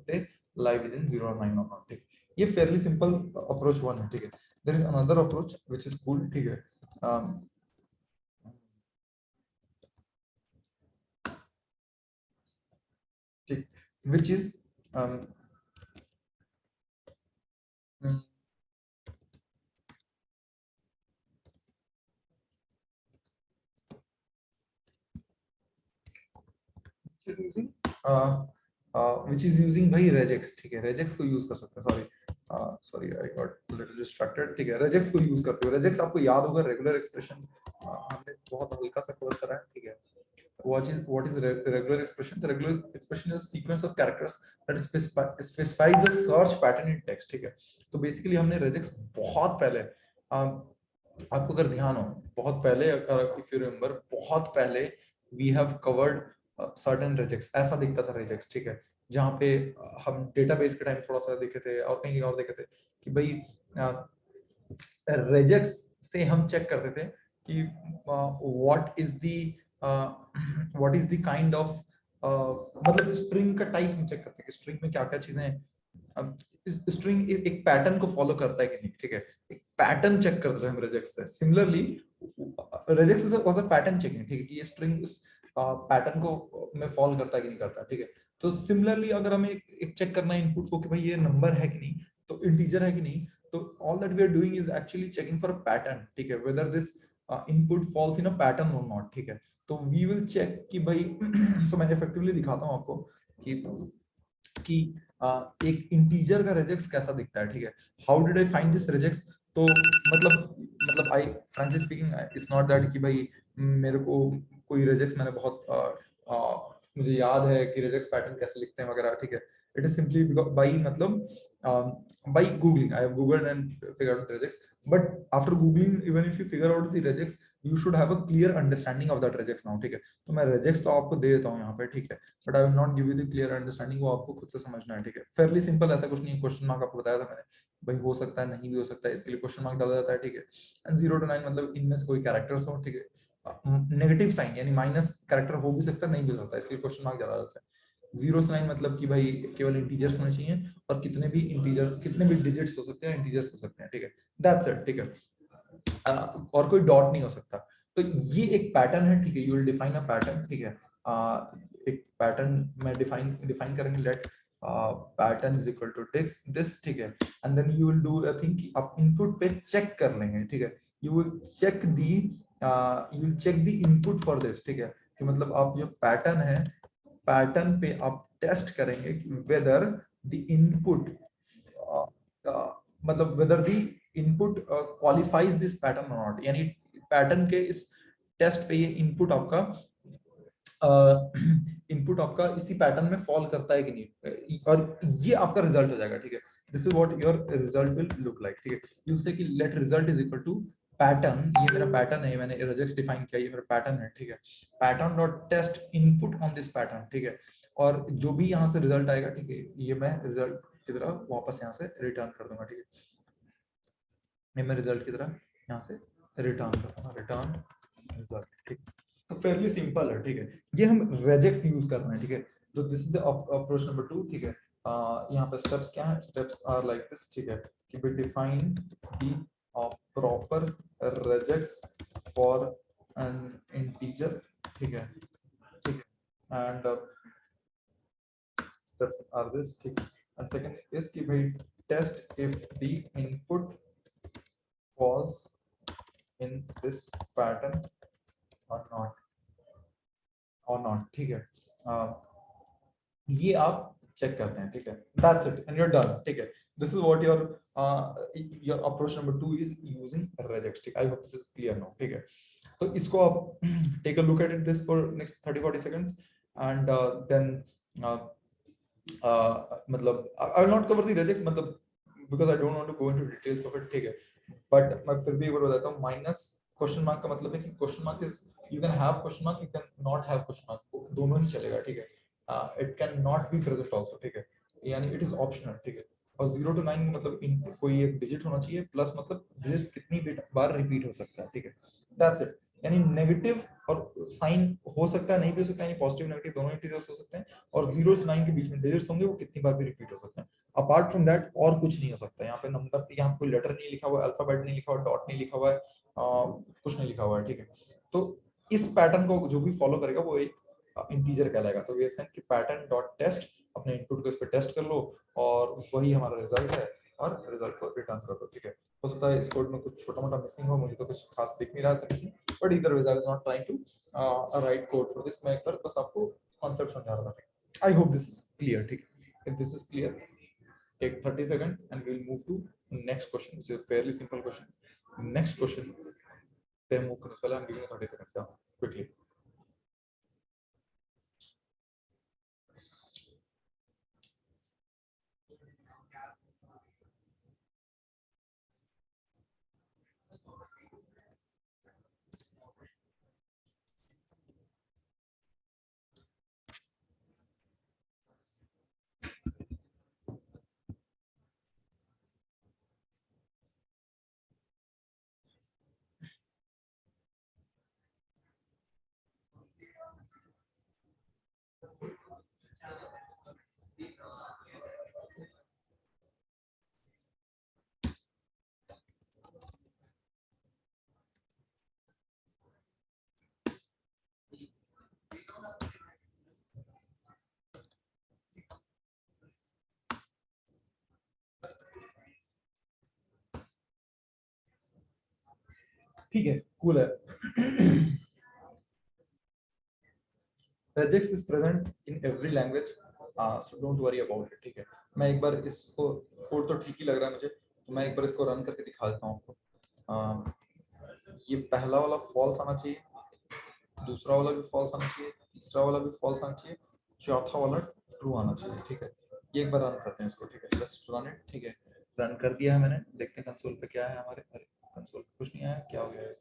they lie within 0 और 9 और नॉट, ठीक। ये फेयरली सिंपल अप्रोच वन है, ठीक है। There is another approach which is cool, ठीक है। ठीक, which is using which is using भाई regex, ठीक है। regex को यूज कर सकते हैं, sorry I got little distracted, ठीक है। regex को यूज करते हो। regex आपको याद होगा रेगुलर एक्सप्रेशन हमने बहुत हल्का सा कवर करा है, ठीक है। what is regular expression? The regular expression is a sequence of characters that specifies a search pattern in text, ठीक है। तो बेसिकली हमने regex बहुत पहले आपको अगर ध्यान हो बहुत पहले, इफ यू रिमेंबर बहुत पहले we have covered certain regex, ऐसा दिखता था regex, ठीक है। जहाँ पे हम डेटाबेस के टाइम थोड़ा सा देखे थे और कहीं और देखे थे कि भाई regex से हम चेक करते थे कि what is the kind of मतलब स्ट्रिंग का टाइप हम चेक करते हैं कि स्ट्रिंग में क्या क्या चीजें हैं। अब इस स्ट्रिंग एक पैटर्न को फॉलो करता है कि नहीं, ठीक है। एक पैटर्न चेक करते थे हम regex से। Similarly regex is was a pattern checking, ठीक है, कि ये स्ट्रिंग उस पैटर्न को में फॉलो करता है कि नहीं करता, ठीक है। तो सिमिलरली अगर हमें एक चेक करना है इनपुट को कि भाई ये नंबर है कि नहीं, तो इंटीजर है कि नहीं, तो all that we are doing is actually checking for a pattern, ठीक है, whether this input falls in a pattern or not, ठीक है। तो we will check कि भाई so मैं effectively दिखाता हूँ आपको कि एक इंटीजर का regex कैसा दिखता है, ठीक है। how did I find this regex? तो मतलब I frankly speaking it's not that कि भाई मेरे को कोई regex मैंने बहुत मुझे याद है कि regex पैटर्न कैसे लिखते हैं वगैरह, ठीक है। it is simply by मतलब by googling. I have googled and figured out the regex, but after googling even if you figure out the regex you should have a clear understanding of that regex now, ठीक है। तो मैं regex तो आपको दे देता हूँ यहाँ पे, ठीक है, but I will not give you the clear understanding, वो आपको खुद से समझना है, ठीक है। fairly simple, ऐसा कुछ नहीं है। क्वेश्चन मार्क आपको बताया था मैंने, भाई हो सकता है नहीं भी हो सकता है, इसके लिए क्वेश्चन मार्क डाला जाता है, ठीक है। एंड 0 to 9 मतलब इनमें से कोई कैरेक्टर्स हो, ठीक है। नेगेटिव साइन यानी माइनस कैरेक्टर हो भी सकता है, नहीं भी हो सकता, इसलिए क्वेश्चन मार्क डाला जाता है। 0 से 9 मतलब कि भाई केवल इंटीजर्स होने चाहिए और कितने भी डिजिट्स हो सकते हैं, इंटीजर्स हो सकते हैं, ठीक है। दैट्स इट, ठीक है। और कोई डॉट नहीं हो सकता। तो ये एक पैटर्न है, ठीक है। You will define a pattern, ठीक है। एक पैटर्न में डिफाइन करेंगे, let pattern is equal to this, ठीक है। And then you will do a thing कि आप इनपुट पे चेक कर लेंगे, ठीक है। You will check the input for this, ठीक है। कि मतलब आप जो पैटर्न है, पैटर्न पे आप टेस्ट करेंगे वेदर द इनपुट मतलब whether the input qualifies this pattern और नॉट, यानी पैटर्न के इस टेस्ट पे ये इनपुट आपका इसी पैटर्न में फॉल करता है कि नहीं, और ये आपका रिजल्ट हो जाएगा, ठीक है। This is what your result will look like, ठीक है। यू से कि let result is equal to pattern, ये मेरा पैटर्न है, मैंने regex डिफाइन किया, ये मेरा पैटर्न है, ठीक है। Pattern dot test input on this pattern, ठीक है। और जो भी यहाँ से रिजल्ट आएगा, ठीक है, ये मैं रिजल्ट की तरह वापस यहाँ से रिटर्न कर दूंगा, ठीक है। ये मैं रिजल्ट की तरह यहाँ से रिटर्न कर दूंगा, रिटर्न रिजल्ट, ठीक। तो फेयरली सिंपल है, ठीक है। ये हम regex यूज कर रहे हैं, ठीक है। तो this is the approach number 2, ठीक है। यहाँ पे स्टेप्स क्या है? स्टेप्स आर लाइक दिस, ठीक है, कि we define the proper regex for an integer, ठीक है, ठीक है। एंड steps are this, ठीक है। एंड सेकंड इज कि भाई test if the input falls in this pattern or not, ठीक है। ये आप चेक करते हैं, ठीक है। That's it and you're done, ठीक है। This is what your approach number 2 is using regex, ठीक। I hope this is clear now, ठीक है। तो इसको आप take a look at it this for next 30-40 seconds and then मतलब I will not cover the regex, मतलब because I don't want to go into details of it, ठीक है, but मैं फिर भी एक बार बताता हूँ, माइनस क्वेश्चन मार्क का मतलब है कि question mark is, you can have question mark, you can not have question mark, दोनों ही चलेगा, ठीक है, it can not be present also, ठीक है, यानी इट इज ऑप्शनल, ठीक है, और 0 to 9 मतलब इन कोई एक डिजिट होना चाहिए, प्लस मतलब डिजिट कितनी बार रिपीट हो सकता है, ठीक है, दैट्स इट, यानी नेगेटिव और साइन हो सकता है, नहीं भी हो सकता है, यानी पॉजिटिव नेगेटिव दोनों इंटीजर्स हो सकते हैं, और 0 से 9 के बीच में डिजिट्स होंगे, वो कितनी बार भी रिपीट हो सकते हैं, अपार्ट फ्रॉम दैट और कुछ नहीं हो सकता। यहाँ पे नंबर, यहाँ कोई लेटर नहीं लिखा हुआ है, अल्फाबेट नहीं लिखा हुआ, डॉट नहीं लिखा हुआ है, कुछ नहीं लिखा हुआ है, ठीक है, तो इस पैटर्न को जो भी फॉलो करेगा वो एक इंटीजर कहलाएगा। तो वी हैव सेंट कि पैटर्न डॉट टेस्ट, अपने इनपुट को इस पे टेस्ट कर लो और वही हमारा रिजल्ट है, और रिजल्ट को रिटर्न कर दो, ठीक है। हो सकता है इस कोड में कुछ छोटा मोटा मिसिंग हो, मुझे तो कुछ खास दिख नहीं रहा है मिसिंग, बट इधर I was not trying to write code for this, मैं एक बार बस आपको कांसेप्ट समझा रहा था। I hope this is clear, ठीक है। If this is clear, take 30 seconds and we'll move to next question, which is a fairly simple question. Next question पे move करने से पहले I'm giving you 30 seconds, yeah, quickly. ठीक है, cool है। regex is present in every language, so don't worry about it, ठीक है। मैं एक बार इसको, कोड तो ठीक ही लग रहा है मुझे, तो मैं एक बार इसको रन करके दिखा देता हूँ आपको। ये पहला वाला फॉल्स आना चाहिए, दूसरा वाला भी फॉल्स आना चाहिए, तीसरा वाला भी फॉल्स आना चाहिए, चौथा वाला ट्रू आना चाहिए, ठीक है। ये एक बार रन करते हैं इसको, ठीक है, जस्ट रन इट, ठीक है। रन कर दिया है मैंने, देखते हैं कंसोल पे क्या है हमारे, अरे कंसोल पे कुछ नहीं आया, क्या हो गया है?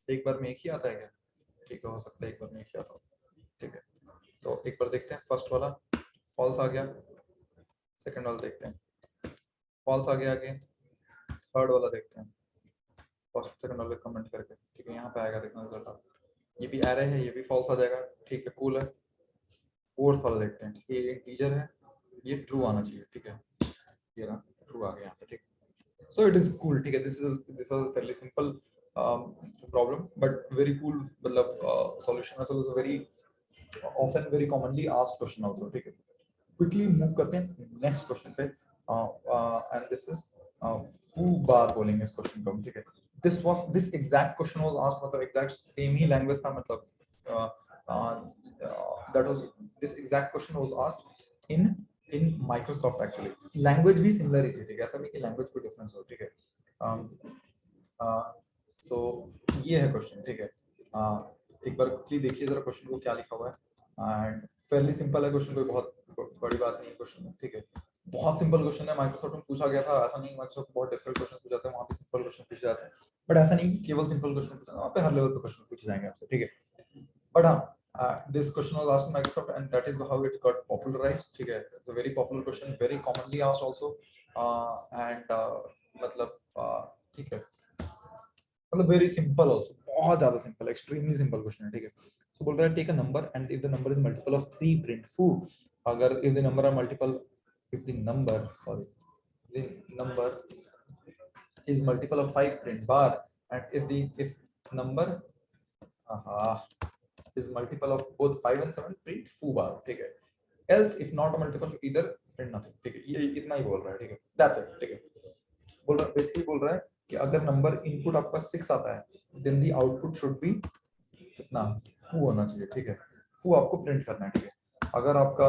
एक बार में एक ही आता है क्या? ठीक है, हो सकता है एक बार में एक ही आता हो, ठीक है। तो एक बार देखते हैं, फर्स्ट वाला फॉल्स आ गया, सेकंड वाला देखते हैं, फॉल्स आ गया, आगे थर्ड वाला देखते हैं, फर्स्ट सेकंड वाले कमेंट करके, ठीक है, यहाँ पे आएगा, देखना रिजल्ट आप, ये भी एरे है, ये भी फॉल्स आ जाएगा, ठीक है, कूल है। फोर्थ वाला देखते हैं, ठीक है, ये इंटीजर है, ये ट्रू आना चाहिए, ठीक है, ये रहा ट्रू आ गया यहाँ पे, ठीक। सो इट इज कूल, ठीक है, this was fairly simple problem but very cool, मतलब solution was very often very commonly asked question also, ठीक है। क्विकली मूव करते हैं नेक्स्ट क्वेश्चन पे, and this is foo bar बोलेंगे इस क्वेश्चन को, ठीक है। This exact question was asked, मतलब एग्जैक्ट सेम ही लैंग्वेज था, मतलब that was, this exact question was asked in Microsoft, actually language भी सिमिलर ही थी, ठीक है, ऐसा नहीं कि लैंग्वेज कोई डिफरेंस हो, ठीक है। सो ये है क्वेश्चन, ठीक है। एक बार क्विकली देखिए जरा क्वेश्चन को क्या लिखा हुआ है, एंड फेयरली सिंपल है क्वेश्चन, कोई बहुत बड़ी बात नहीं है क्वेश्चन में, ठीक है, बहुत सिंपल क्वेश्चन है। माइक्रोसॉफ्ट में पूछा गया था, ऐसा नहीं माइक्रोसॉफ्ट बहुत डिफिकल्ट क्वेश्चन पूछाते हैं, वहाँ पे सिंपल क्वेश्चन पूछे जाते हैं, बट ऐसा नहीं कि केवल सिंपल क्वेश्चन पूछा, वहाँ पे हर लेवल पे क्वेश्चन पूछे जाएंगे आपसे, ठीक है। बट हाँ, this question was asked in Microsoft and that is how it got popularized, ठीक है, it's a very popular question, very commonly asked also, and मतलब ठीक है, मतलब वेरी सिंपल आल्सो, बहुत ज्यादा सिंपल, एक्सट्रीमली सिंपल क्वेश्चन है, ठीक है। सो बोल रहा है take a number and if the number is multiple of 3 print foo, अगर if the number are multiple, if the number, sorry, the number is multiple of 5 print bar, and if number is multiple of both 5 and 7 print foo bar, ठीक है। else if not a multiple either print nothing, ठीक है, ये इतना ही बोल रहा है, ठीक है, that's it, ठीक है। बोल रहा है, बेसिकली बोल रहा है कि अगर नंबर इनपुट आपका 6 आता है then the output should be कितना, फू होना चाहिए, ठीक है, फू आपको प्रिंट करना है, ठीक है। अगर आपका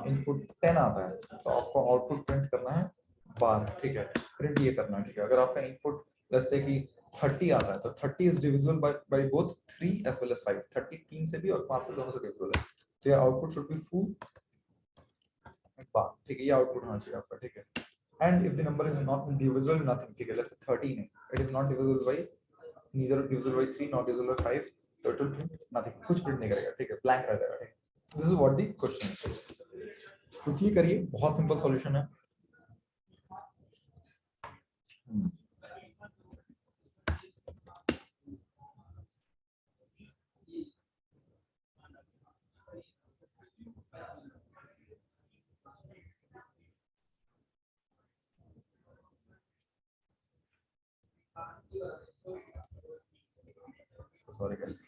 इनपुट 10 आता है तो आपको आउटपुट प्रिंट करना है बार, ठीक है, प्रिंट ये करना है, ठीक है। अगर आपका इनपुट जैसे कि 30 आता है तो 30 is divisible by both 3 as well as 5, 30 3 से भी और 5 से दोनों से डिविजिबल है, तो ये आउटपुट शुड बी फू बार, ठीक है, ये आउटपुट होना चाहिए आपका, ठीक है। And if the number is not divisible nothing, ठीक है, लेट्स से 13 है, it is not divisible by neither divisible by 3 nor divisible by 5, so it will print nothing, कुछ प्रिंट नहीं करेगा, ठीक है, ब्लैंक रह जाएगा, ठीक है। This is what the question है। क्विकली करिए, बहुत सिंपल सॉल्यूशन है। सॉरी गाइस,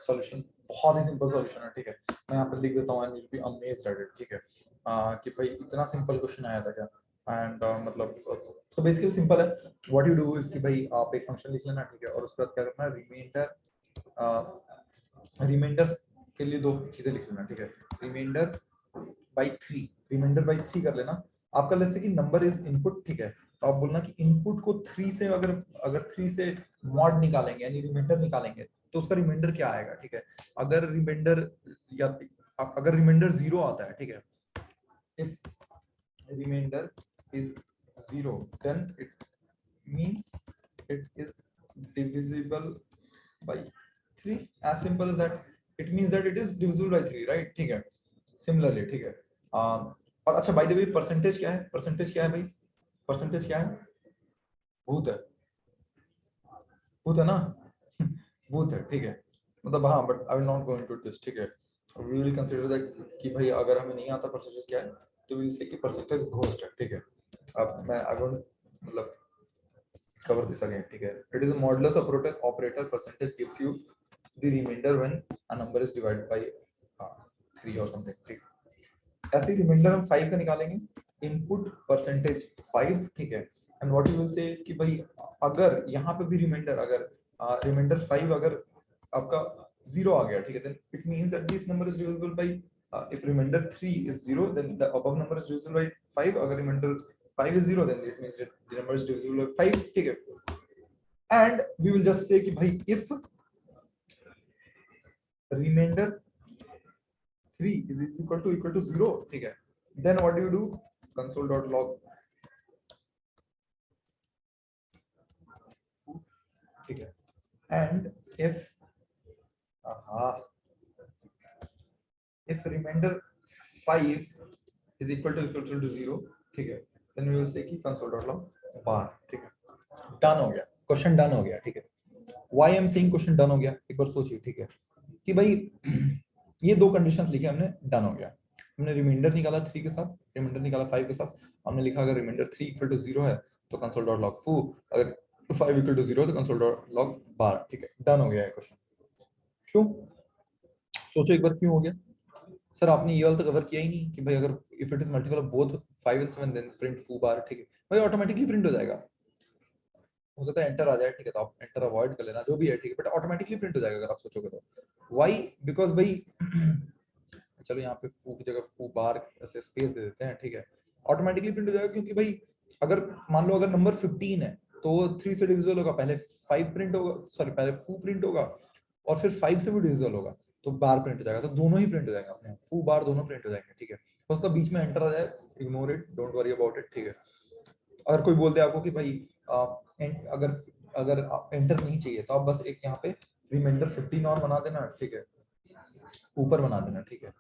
सॉल्यूशन बहुत ही सिंपल सॉल्यूशन है, ठीक है। मैं यहाँ पर लिख देता हूँ, बी अमेज्ड एट इट, ठीक है, कि भाई इतना सिंपल क्वेश्चन आया था क्या। एंड मतलब तो बेसिकली सिंपल है। व्हाट यू डू इज कि भाई आप एक फंक्शन लिख लेना, ठीक है, और उसके बाद क्या करना है, रिमाइंडर के लिए दो चीजें लिख लेना, ठीक है। रिमाइंडर बाई 3, रिमाइंडर बाई 3 कर लेना। आपका जैसे कि नंबर इज इनपुट, ठीक है, तो आप बोलना कि इनपुट को 3 से अगर अगर 3 से मॉड निकालेंगे यानी रिमाइंडर निकालेंगे तो उसका रिमाइंडर क्या आएगा, ठीक है। अगर रिमाइंडर या अगर रिमाइंडर 0 आता है, ठीक है, if remainder is 0 then it means it is divisible by 3, as simple as that. It means that it is divisible by 3, right, ठीक है। Similarly, ठीक है, और अच्छा बाय द वे परसेंटेज क्या है, परसेंटेज क्या है भाई, परसेंटेज क्या है, भूत है, भूत है ना भूत है, ठीक है, मतलब हाँ, but I will not go into this, ठीक है। वी विल कंसीडर दैट कि भाई अगर हमें नहीं आता परसेंटेज क्या है तो वी विल से कि परसेंटेज घोस्ट है, ठीक है। अब मैं आई वोंट मतलब cover this again, ठीक है। It is a modulus operator, percentage gives you the remainder when a number is divided by 3 or something, ठीक। ऐसे रिमाइंडर हम 5 का निकालेंगे, इनपुट परसेंटेज 5, ठीक है। And what you will say is कि भाई अगर यहाँ पे भी रिमाइंडर, अगर रिमाइंडर 5 अगर आपका 0 आ गया, ठीक है, then it means that this number is divisible by, if remainder 3 is 0 then the above number is divisible by 5, अगर remainder 5 is 0 then it means that the number is divisible by 5, ठीक है। and we will just say कि भाई if remainder 3 is equal to 0, ठीक है, then what do you do, console.log, ठीक है। and if remainder 5 is equal to 0, ठीक है, then we will say कि console.log bar, ठीक है। डन हो गया क्वेश्चन, डन हो गया, ठीक है। why I'm saying question done हो गया, एक बार सोचिए, ठीक है, कि भाई ये दो कंडीशंस लिखे हमने, डन हो गया। हमने रिमाइंडर निकाला 3 के साथ, रिमाइंडर निकाला 5 के साथ, हमने लिखा अगर रिमाइंडर 3 इक्वल टू 0 है तो console.log foo, अगर 5 इक्वल टू 0 तो console.log bar, ठीक है, डन हो गया है क्वेश्चन। क्यों, सोचो एक बार क्यों हो गया। सर आपने ये वाला तो कवर किया ही नहीं कि भाई अगर if it is multiple of both 5 and 7 then print foo bar, ठीक है, भाई ऑटोमेटिकली प्रिंट हो जाएगा। हो सकता है एंटर आ जाए, ठीक है, तो आप एंटर अवॉइड कर लेना, जो भी है, ठीक है, बट ऑटोमेटिकली प्रिंट हो जाएगा अगर आप सोचोगे तो। व्हाई, बिकॉज भाई चलो यहाँ पे फू की जगह फू बार ऐसे स्पेस दे देते हैं, ठीक है, ऑटोमेटिकली प्रिंट हो जाएगा, क्योंकि भाई अगर मान लो अगर नंबर 15 है तो 3 से डिविजिबल होगा, पहले 5 प्रिंट होगा, सॉरी पहले फू प्रिंट होगा और फिर 5 से भी डिविजिबल होगा तो बार प्रिंट हो जाएगा, तो दोनों ही प्रिंट हो जाएंगे अपने, फू बार दोनों प्रिंट हो जाएंगे, ठीक है। हो सकता है बीच में एंटर आ जाए, ignore it, don't worry about it, ठीक है। अगर कोई बोलते हैं आपको कि भाई अगर अगर एंटर नहीं चाहिए तो आप बस एक यहाँ पे रिमाइंडर 15 और बना देना, ठीक है, ऊपर बना देना, ठीक है,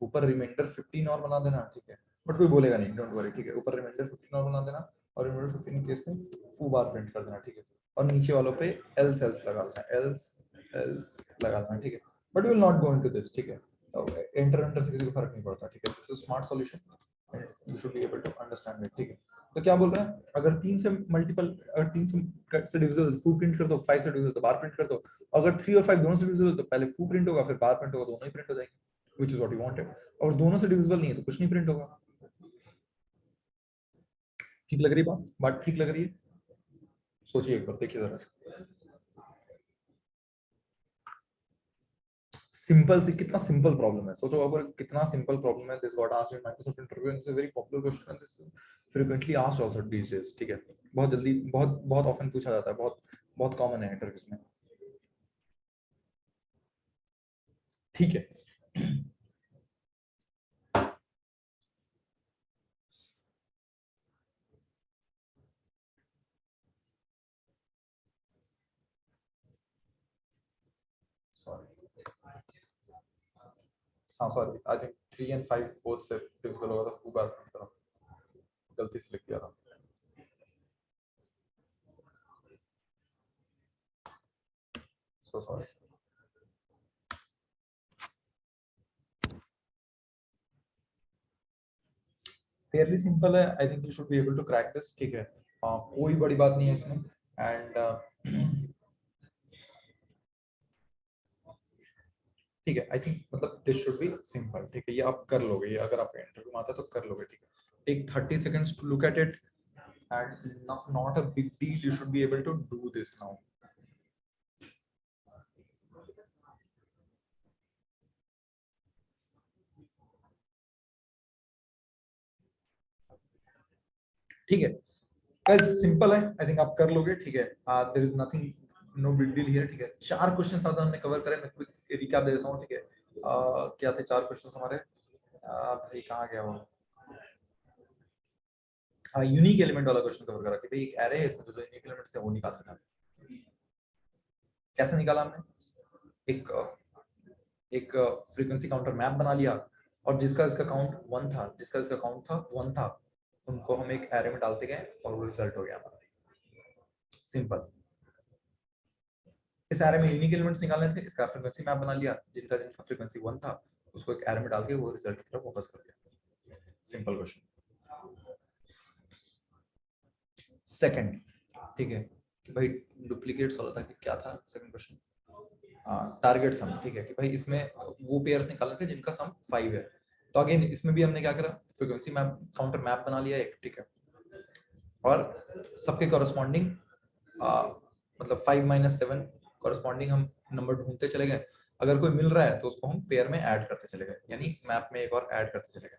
ऊपर रिमाइंडर 15 और बना देना, ठीक है, बट कोई बोलेगा नहीं, डोंट वरी, ठीक है, ऊपर रिमाइंडर 15 और बना देना और रिमाइंडर 15 केस में फू बार प्रिंट कर देना, ठीक है, और नीचे वालों पे एल्स एल्स लगा देना, एल्स एल्स लगा देना, ठीक है, but will not go into this, ठीक है, एंटर से किसी को फर्क नहीं पड़ता, ठीक है, this is smart solution and you should be able to understand it, ठीक है। तो क्या बोल रहे हैं, अगर 3 से मल्टीपल, अगर 3 से डिविजिबल फू प्रिंट कर दो, 5 से डिविजिबल तो बार प्रिंट कर दो, अगर 3 और 5 दोनों से डिविजिबल तो पहले फू प्रिंट होगा फिर बार प्रिंट होगा, दोनों ही प्रिंट हो जाएंगे, which is what you wanted, और दोनों से डिविजिबल नहीं है तो कुछ नहीं प्रिंट होगा। ठीक लग रही बात ठीक लग रही है? सोचिए एक बार, देखिए जरा, सिंपल सी, कितना सिंपल प्रॉब्लम है, सोचो अगर कितना सिंपल प्रॉब्लम है, this got asked in Microsoft interview and this is a very popular question and this is frequently asked also these days, ठीक है, बहुत जल्दी, बहुत बहुत ऑफन पूछा जाता है, बहुत बहुत कॉमन है इंटरव्यूज में, ठीक है। सॉरी, हाँ sorry, I think 3 and 5 both से डिविजिबल होगा, तो फू बार प्रिंट करो, गलती से लिख दिया था, सो सॉरी। फेयरली सिंपल है, I think you should be able to crack this, ठीक है, कोई बड़ी बात नहीं है इसमें, एंड ठीक है, आई थिंक मतलब दिस शुड बी सिंपल, ठीक है, ये आप कर लोगे, ये अगर आपका इंटरव्यू में आता है तो कर लोगे, ठीक है, take 30 seconds to look at it and not a big deal, you should be able to do this now, ठीक है गाइस, सिंपल है, आई थिंक आप कर लोगे, ठीक है, there is nothing, no big deal here, ठीक है, 4 क्वेश्चंस आज हमने कवर करे, मैं क्विक रिकैप दे देता हूं, ठीक है, क्या थे 4 क्वेश्चंस हमारे, भाई कहां गया वो, यूनिक एलिमेंट वाला क्वेश्चन कवर करा कि भाई एक एरे है, इसमें जो यूनिक एलिमेंट्स थे वो निकालना था, कैसे निकाला हमने, एक एक फ्रीक्वेंसी काउंटर मैप बना लिया, और जिसका इसका काउंट 1 था, जिसका इसका काउंट था 1 था, उनको हम एक एरे में डालते गए और वो रिजल्ट हो गया हमारा, सिंपल। इस एरे में यूनिक एलिमेंट्स निकालने थे, इसका फ्रीक्वेंसी मैप बना लिया, जिनका जिनका फ्रीक्वेंसी 1 था उसको एक एरे में डाल के वो रिजल्ट की तरफ वापस कर दिया, सिंपल क्वेश्चन। सेकंड, ठीक है, कि भाई डुप्लीकेट्स वाला था कि क्या था सेकंड क्वेश्चन, टारगेट सम, ठीक है, कि भाई इसमें वो पेयर्स निकालने थे जिनका सम 5 है, तो अगेन इसमें भी हमने क्या करा, फ्रीक्वेंसी मैप काउंटर मैप बना लिया एक, ठीक है, और सबके कॉरेस्पॉन्डिंग मतलब 5 - 7 कॉरेस्पॉन्डिंग हम नंबर ढूंढते चले गए, अगर कोई मिल रहा है तो उसको हम पेयर में ऐड करते चले गए, यानी मैप में एक और ऐड करते चले गए,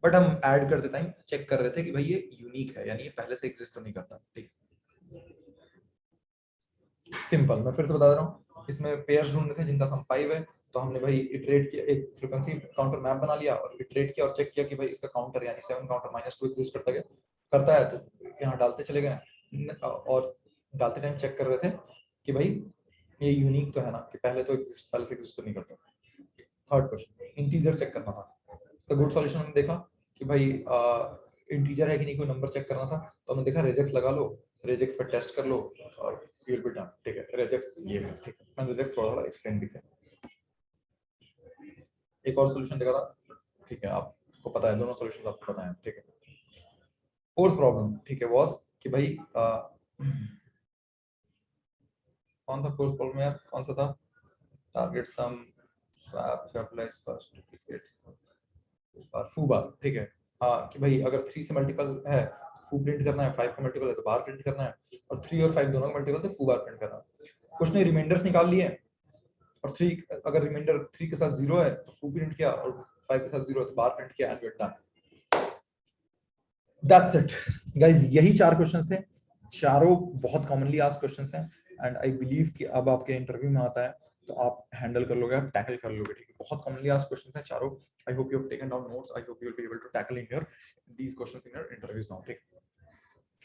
बट हम ऐड करते टाइम चेक कर रहे थे कि भाई ये यूनिक है, यानी ये पहले से एग्जिस्ट तो नहीं करता, ठीक, सिंपल, मैं फिर से बता रहा हूँ, इसमें पेयर्स ढूंढने थे जिनका सम 5 है, तो हमने भाई इटरेट किया, एक फ्रीक्वेंसी काउंटर मैप बना लिया और इटरेट किया और चेक किया कि भाई इसका काउंटर यानी 7 काउंटर -2 एग्जिस्ट करता है, तो यहाँ डालते चले गए, और डालते टाइम चेक कर रहे थे कि भाई ये यूनिक तो है ना, कि पहले से एग्जिस्ट तो नहीं करता। थर्ड क्वेश्चन, इंटीजर चेक करना था, इसका गुड सॉल्यूशन हमने देखा कि भाई इंटीजर है कि नहीं, कोई नंबर चेक करना था, तो हमने देखा रेजेक्स लगा लो, रेजेक्स पे टेस्ट कर लो और यू विल बी डन, ठीक है, रेजेक्स ये है, ठीक है, मैंने रेजेक्स थोड़ा एक्सप्लेन भी किया। एक और सॉल्यूशन देखा था, ठीक है, आपको पता है, दोनों सॉल्यूशंस आपको पता है, ठीक है। फोर्थ प्रॉब्लम, ठीक है, वाज कि भाई कौन था फोर्थ प्रॉब्लम यार, कौन सा था, टारगेट सम स्वैप कैपिटलाइज फर्स्ट डुप्लीकेट्स और फू बार, ठीक है, हाँ, कि भाई अगर 3 से मल्टीपल है तो फू प्रिंट करना है, 5 का मल्टीपल है तो बार प्रिंट करना है, और 3 और 5 दोनों का मल्टीपल तो फू बार प्रिंट करना है। कुछ ने रिमाइंडर्स निकाल लिए, और 3 अगर रिमाइंडर 3 के साथ 0 है तो फू प्रिंट किया, और 5 के साथ 0 है तो बार प्रिंट किया, and we are done, that's it guys, यही 4 क्वेश्चंस थे, चारों बहुत कॉमनली आस्क्ड क्वेश्चंस हैं, एंड आई बिलीव कि अब आपके इंटरव्यू में आता है तो आप हैंडल कर लोगे, आप टैकल कर लोगे, ठीक है, बहुत कॉमनली आस्क्ड क्वेश्चंस हैं चारों, I hope you have taken down notes, I hope you will be able to tackle in your these questions in your interviews now, ठीक है,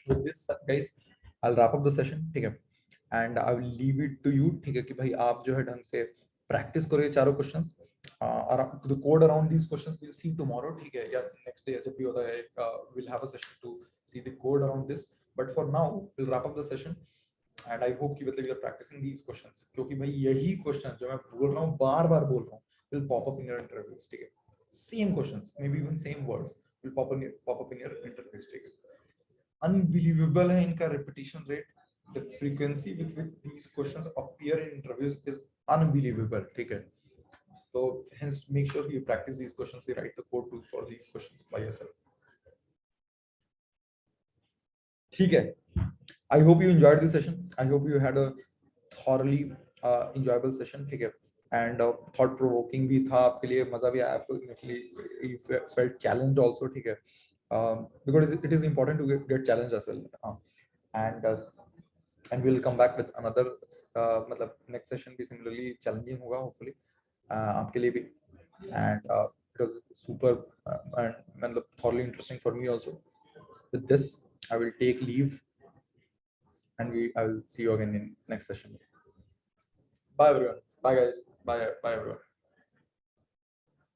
with this guys I'll wrap up the session, ठीक है, and I will leave it to you, ठीक है, कि भाई आप जो है ढंग से प्रैक्टिस करो ये चारों questions, the code around these questions will see tomorrow, ठीक है, या नेक्स्ट डे जब भी होता है will have a session to see the code around this, but for now will wrap up the session and I hope कि मतलब you are practicing these questions, क्योंकि भाई यही क्वेश्चन जो मैं बोल रहा हूँ, बार बार बोल रहा हूँ, will pop up in your interviews, ठीक है, same questions, may be even same words will pop up in your interviews, ठीक है, अनबिलीवेबल है इनका repetition rate, the frequency with which these questions appear in interviews is unbelievable, ठीक है, so hence make sure you practice these questions, you write the code too for these questions by yourself, ठीक है. I hope you enjoyed this session. I hope you had a thoroughly enjoyable session, ठीक है, and thought provoking भी था आपके लिए, मजा भी आया आपको, definitely you felt challenged also, ठीक है, because it is important to get challenged as well, and we'll come back with another मतलब next session भी similarly challenging होगा hopefully आपके लिए भी, and it was super and मतलब thoroughly interesting for me also. With this I will take leave and I will see you again in next session. Bye everyone. Bye guys. Bye everyone.